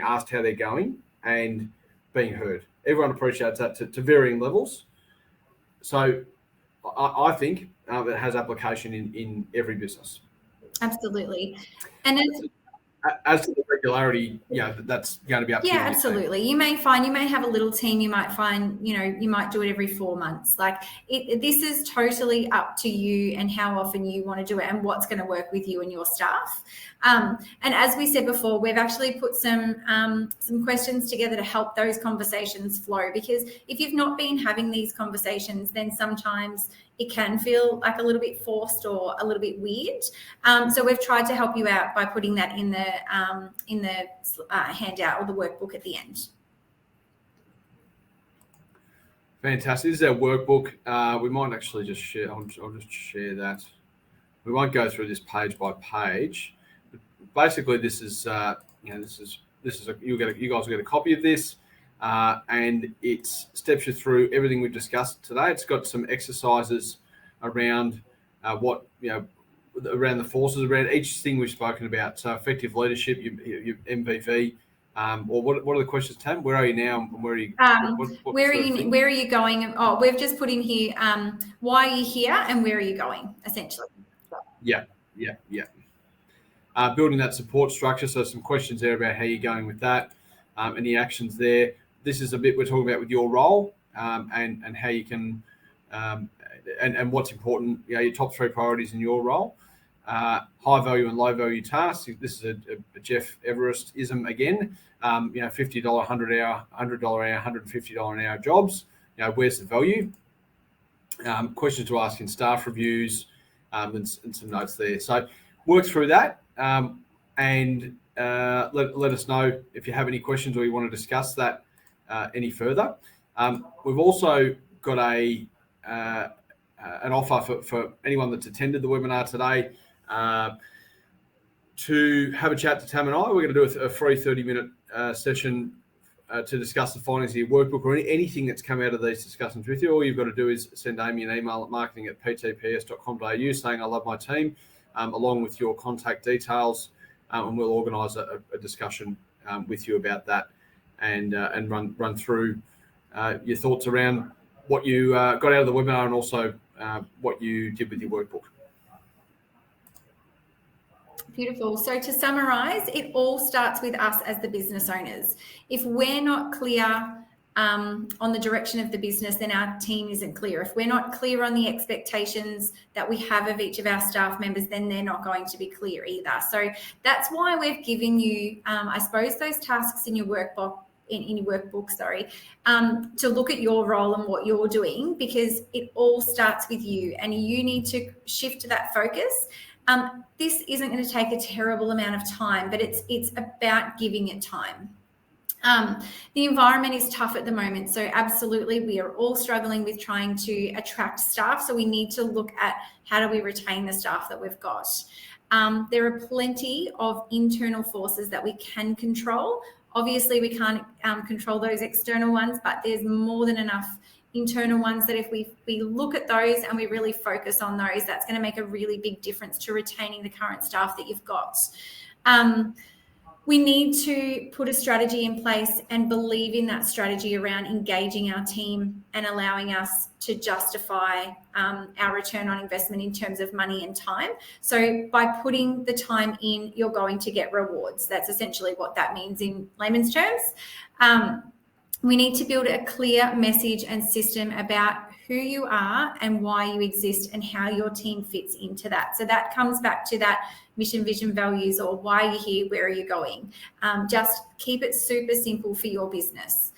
asked how they're going and being heard. Everyone appreciates that to varying levels. So I think it has application in every business. Absolutely. And as to the regularity, that's going to be up to you. Yeah, absolutely. You may have a little team. You might find, you might do it every 4 months. Like this is totally up to you and how often you want to do it and what's going to work with you and your staff. And as we said before, we've actually put some questions together to help those conversations flow, because if you've not been having these conversations, then sometimes it can feel like a little bit forced or a little bit weird. So we've tried to help you out by putting that in the handout or the workbook at the end. Fantastic. This is our workbook. We might actually just share. I'll just share that. We won't go through this page by page. But basically, this is you guys will get a copy of this, and it steps you through everything we've discussed today. It's got some exercises around around the forces, around each thing we've spoken about. So effective leadership, your MVP. Or what are the questions, Tam? Where are you now, and where are you? Where are you going? Oh, we've just put in here. Why are you here, and where are you going? Essentially. Yeah. Building that support structure. So some questions there about how you're going with that, any actions there. This is a bit we're talking about with your role, and how you can, and what's important. Your top 3 priorities in your role. High value and low value tasks. This is a Jeff Everest-ism again. $50, $100 hour, $150 an hour jobs. Where's the value? Questions to ask in staff reviews, and some notes there. So work through that, and let us know if you have any questions or you want to discuss that any further. We've also got an offer for anyone that's attended the webinar today. To have a chat to Tam and I. We're going to do a free 30-minute session to discuss the findings of your workbook or anything that's come out of these discussions with you. All you've got to do is send Amy an email at marketing@ptps.com.au saying I love my team, along with your contact details, and we'll organise a discussion with you about that and run through your thoughts around what you got out of the webinar and also what you did with your workbook. Beautiful. So to summarize, it all starts with us as the business owners. If we're not clear on the direction of the business, then our team isn't clear. If we're not clear on the expectations that we have of each of our staff members, then they're not going to be clear either. So that's why we've given you, I suppose, those tasks in your workbook. In your workbook, to look at your role and what you're doing, because it all starts with you and you need to shift that focus. This isn't going to take a terrible amount of time, but it's about giving it time. The environment is tough at the moment, so absolutely we are all struggling with trying to attract staff, so we need to look at how do we retain the staff that we've got. There are plenty of internal forces that we can control. Obviously, we can't control those external ones, but there's more than enough internal ones that if we look at those and we really focus on those, that's going to make a really big difference to retaining the current staff that you've got. We need to put a strategy in place and believe in that strategy around engaging our team and allowing us to justify our return on investment in terms of money and time. So by putting the time in, you're going to get rewards. That's essentially what that means in layman's terms. We need to build a clear message and system about who you are and why you exist and how your team fits into that. So that comes back to that mission, vision, values, or why you're here, where are you going. Just keep it super simple for your business.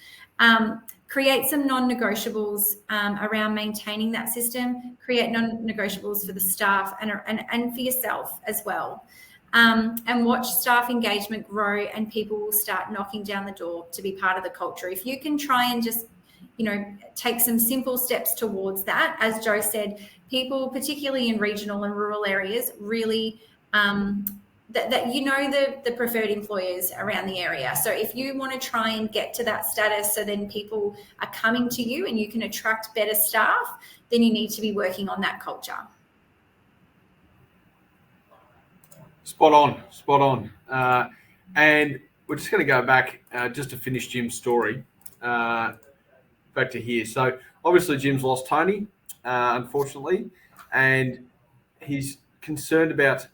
Create some non-negotiables around maintaining that system. Create non-negotiables for the staff and for yourself as well. And watch staff engagement grow, and people will start knocking down the door to be part of the culture. If you can try and just, take some simple steps towards that, as Joe said, people, particularly in regional and rural areas, really the preferred employers around the area. So if you want to try and get to that status, so then people are coming to you and you can attract better staff, then you need to be working on that culture. Spot on. And we're just going to go back just to finish Jim's story, back to here. So obviously Jim's lost Tony, unfortunately, and he's concerned about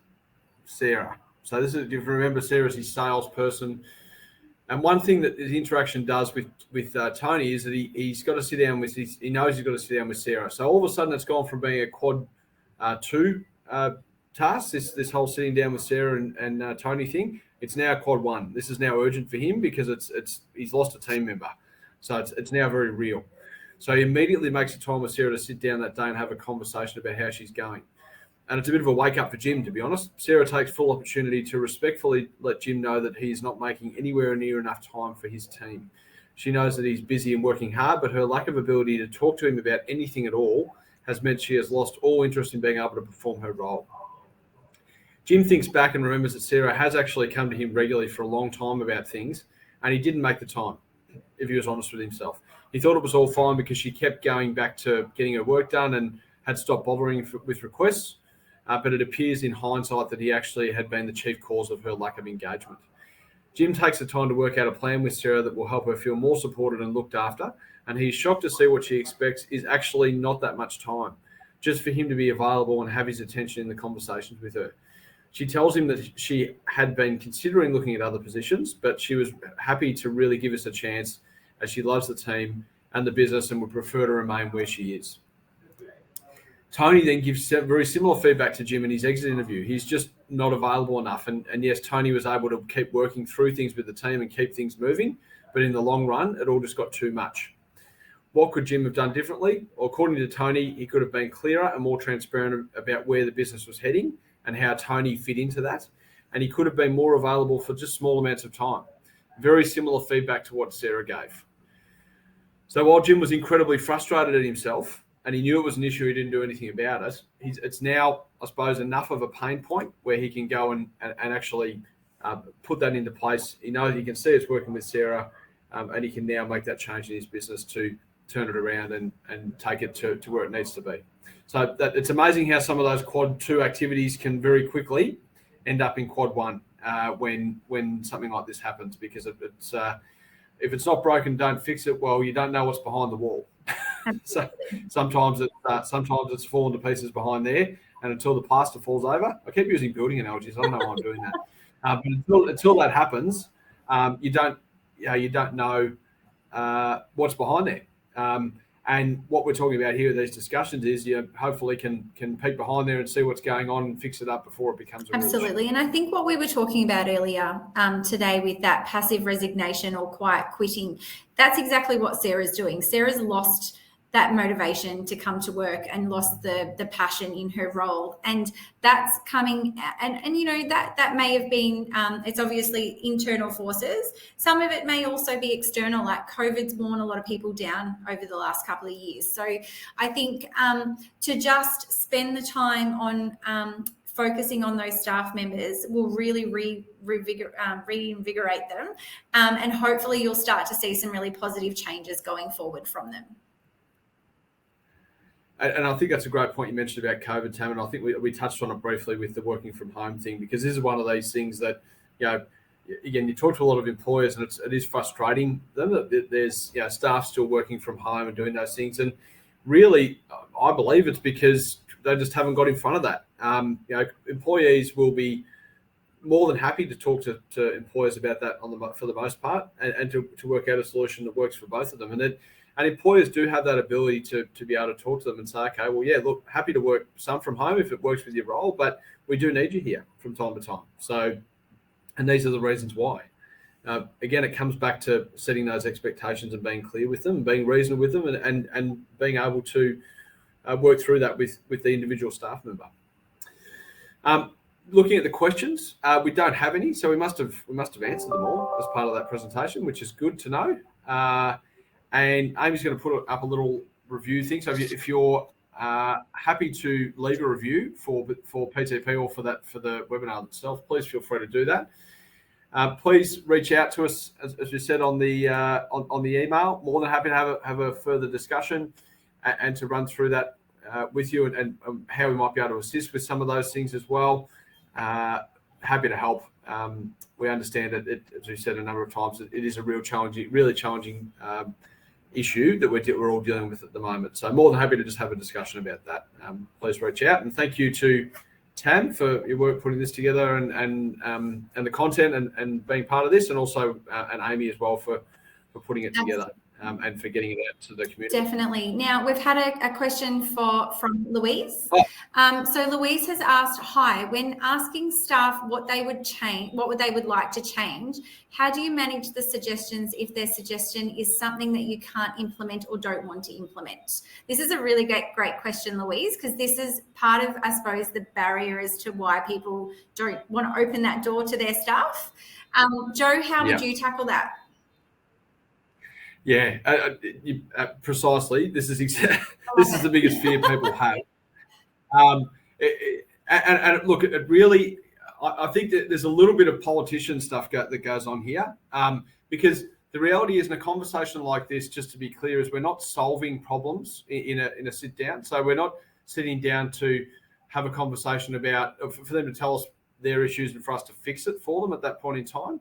Sarah. So this is, if you remember, Sarah's his salesperson. And one thing that his interaction does with Tony is that he's got to sit down with he knows he's got to sit down with Sarah. So all of a sudden it's gone from being a quad 2 task, this whole sitting down with Sarah and Tony thing. It's now quad 1. This is now urgent for him because he's lost a team member. So it's now very real. So he immediately makes a time with Sarah to sit down that day and have a conversation about how she's going. And it's a bit of a wake up for Jim, to be honest. Sarah takes full opportunity to respectfully let Jim know that he's not making anywhere near enough time for his team. She knows that he's busy and working hard, but her lack of ability to talk to him about anything at all has meant she has lost all interest in being able to perform her role. Jim thinks back and remembers that Sarah has actually come to him regularly for a long time about things, and he didn't make the time, if he was honest with himself. He thought it was all fine because she kept going back to getting her work done and had stopped bothering with requests. But it appears in hindsight that he actually had been the chief cause of her lack of engagement. Jim takes the time to work out a plan with Sarah that will help her feel more supported and looked after, and he's shocked to see what she expects is actually not that much time, just for him to be available and have his attention in the conversations with her. She tells him that she had been considering looking at other positions, but she was happy to really give us a chance as she loves the team and the business and would prefer to remain where she is. Tony then gives very similar feedback to Jim in his exit interview. He's just not available enough. And yes, Tony was able to keep working through things with the team and keep things moving. But in the long run, it all just got too much. What could Jim have done differently? Well, according to Tony, he could have been clearer and more transparent about where the business was heading and how Tony fit into that. And he could have been more available for just small amounts of time. Very similar feedback to what Sarah gave. So while Jim was incredibly frustrated at himself, and he knew it was an issue, he didn't do anything about it, it's now, I suppose, enough of a pain point where he can go and actually put that into place. He knows, he can see it's working with Sarah, and he can now make that change in his business to turn it around and take it to where it needs to be. So it's amazing how some of those quad 2 activities can very quickly end up in quad 1 when something like this happens, because it's if it's not broken, don't fix it. Well, you don't know what's behind the wall. So sometimes it's fallen to pieces behind there, and until the plaster falls over, I keep using building analogies. I don't know why I'm doing that. But until that happens, you don't know what's behind there. And what we're talking about here in these discussions is you hopefully can peek behind there and see what's going on and fix it up before it becomes a absolutely. And I think what we were talking about earlier today with that passive resignation or quiet quitting, that's exactly what Sarah's doing. Sarah's lost that motivation to come to work and lost the passion in her role, and that's coming and that may have been it's obviously internal forces. Some of it may also be external, like COVID's worn a lot of people down over the last couple of years. So I think to just spend the time on focusing on those staff members will really reinvigorate them, and hopefully you'll start to see some really positive changes going forward from them. And I think that's a great point you mentioned about COVID, Tam, and I think we touched on it briefly with the working from home thing, because this is one of these things that, again, you talk to a lot of employers and it is frustrating them that there's staff still working from home and doing those things. And really, I believe it's because they just haven't got in front of that. Employees will be more than happy to talk to employers about that for the most part, and to work out a solution that works for both of them. And employers do have that ability to be able to talk to them and say, okay, well, yeah, look, happy to work some from home if it works with your role, but we do need you here from time to time. So, and these are the reasons why. Again, it comes back to setting those expectations and being clear with them, being reasonable with them, and being able to work through that with the individual staff member. Looking at the questions, we don't have any, so we must have answered them all as part of that presentation, which is good to know. And Amy's going to put up a little review thing. So if you're happy to leave a review for PTP or for the webinar itself, please feel free to do that. Please reach out to us, as we said on the email. More than happy to have a further discussion and to run through that with you and how we might be able to assist with some of those things as well. Happy to help. We understand that, as we said a number of times, it is a really challenging issue that we're all dealing with at the moment. So more than happy to just have a discussion about that. Please reach out, and thank you to Tam for your work putting this together and the content and being part of this, and also and Amy as well for putting it together and for getting it out to the community. Definitely. Now we've had a question from Louise. So Louise has asked, hi, when asking staff what they would like to change, how do you manage the suggestions if their suggestion is something that you can't implement or don't want to implement? This is a really great question, Louise, because this is part of, I suppose, the barrier as to why people don't want to open that door to their staff. Joe, how would you tackle that? Yeah, precisely. This is the biggest fear people have. And look, it really, I think that there's a little bit of politician stuff that goes on here, because the reality is, in a conversation like this, just to be clear, is we're not solving problems in a sit down. So we're not sitting down to have a conversation about for them to tell us their issues and for us to fix it for them at that point in time.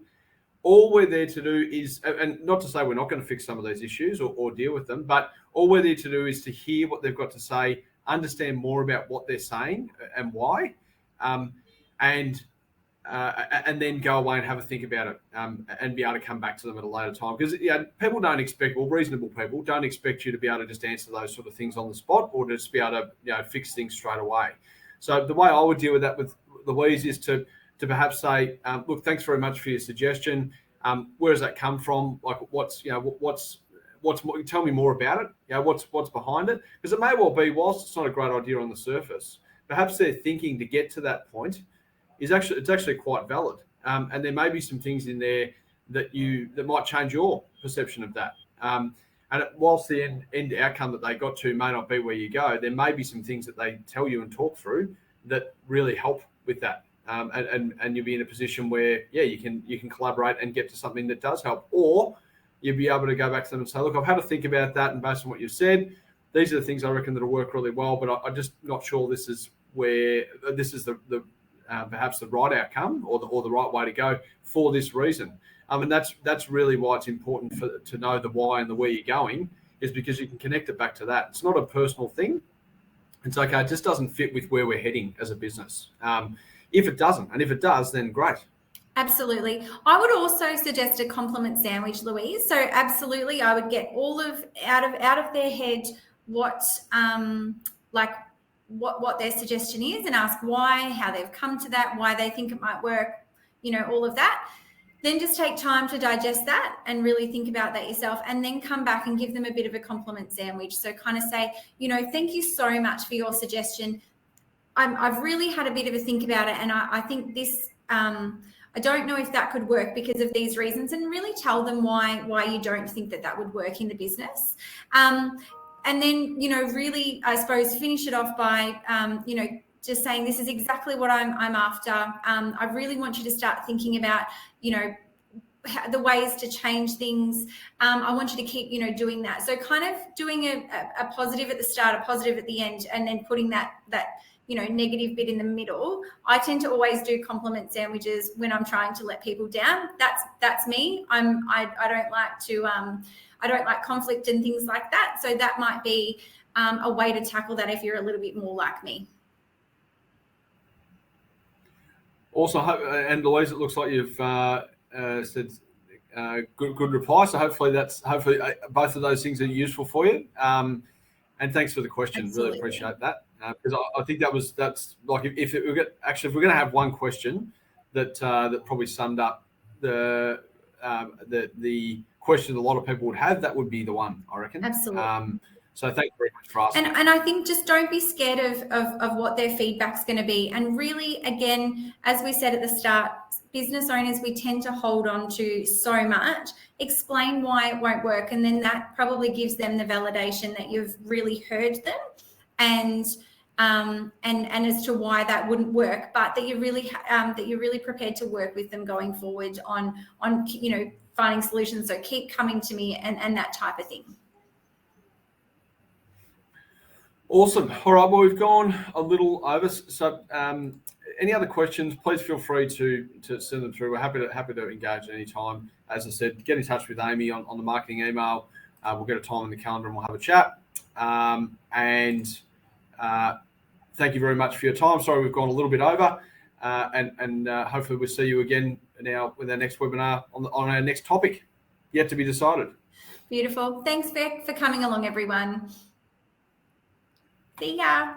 All we're there to do is, and not to say we're not going to fix some of those issues or deal with them, but all we're there to do is to hear what they've got to say, understand more about what they're saying and why, and then go away and have a think about it, and be able to come back to them at a later time. Because people don't expect, or reasonable people don't expect you to be able to just answer those sort of things on the spot or to just be able to fix things straight away. So the way I would deal with that with Louise is to perhaps say, look, thanks very much for your suggestion. Where does that come from? Like, what's tell me more about it. What's behind it? Because it may well be, whilst it's not a great idea on the surface, perhaps their thinking to get to that point is actually quite valid. And there may be some things in there that might change your perception of that. And whilst the end outcome that they got to may not be where you go, there may be some things that they tell you and talk through that really help with that. And you'll be in a position where, you can collaborate and get to something that does help. Or you'll be able to go back to them and say, look, I've had to think about that, and based on what you've said, these are the things I reckon that'll work really well, but I'm just not sure this is the perhaps the right outcome or the right way to go for this reason. And that's really why it's important to know the why and the where you're going, is because you can connect it back to that. It's not a personal thing. It's okay. It just doesn't fit with where we're heading as a business. If it doesn't, and if it does, then great. Absolutely. I would also suggest a compliment sandwich, Louise. So absolutely, I would get all out of their head what their suggestion is, and ask why, how they've come to that, why they think it might work, all of that. Then just take time to digest that and really think about that yourself, and then come back and give them a bit of a compliment sandwich. So kind of say, thank you so much for your suggestion. I've really had a bit of a think about it, and I think this, I don't know if that could work because of these reasons, and really tell them why you don't think that would work in the business. And then, really, I suppose, finish it off by, just saying, this is exactly what I'm after. I really want you to start thinking about, the ways to change things. I want you to keep, doing that. So kind of doing a positive at the start, a positive at the end, and then putting that negative bit in the middle. I tend to always do compliment sandwiches when I'm trying to let people down. That's me. I don't like to, I don't like conflict and things like that. So that might be a way to tackle that if you're a little bit more like me. Also, and Louise, it looks like you've said good reply. So hopefully both of those things are useful for you. And thanks for the question. Absolutely. Really appreciate that, because I think that's like if we're going to have one question that probably summed up the question a lot of people would have, that would be the one, I reckon. Absolutely. So thank you very much for asking. And I think just don't be scared of what their feedback's going to be. And really, again, as we said at the start, business owners, we tend to hold on to so much. Explain why it won't work, and then that probably gives them the validation that you've really heard them, and as to why that wouldn't work, but that you're really prepared to work with them going forward on finding solutions. So keep coming to me and that type of thing. Awesome. All right. Well, we've gone a little over. So, any other questions? Please feel free to send them through. We're happy to engage at any time. As I said, get in touch with Amy on the marketing email. We'll get a time in the calendar and we'll have a chat. Thank you very much for your time. Sorry, we've gone a little bit over. Hopefully we'll see you again now with our next webinar on our next topic, yet to be decided. Beautiful. Thanks for coming along, everyone. See ya.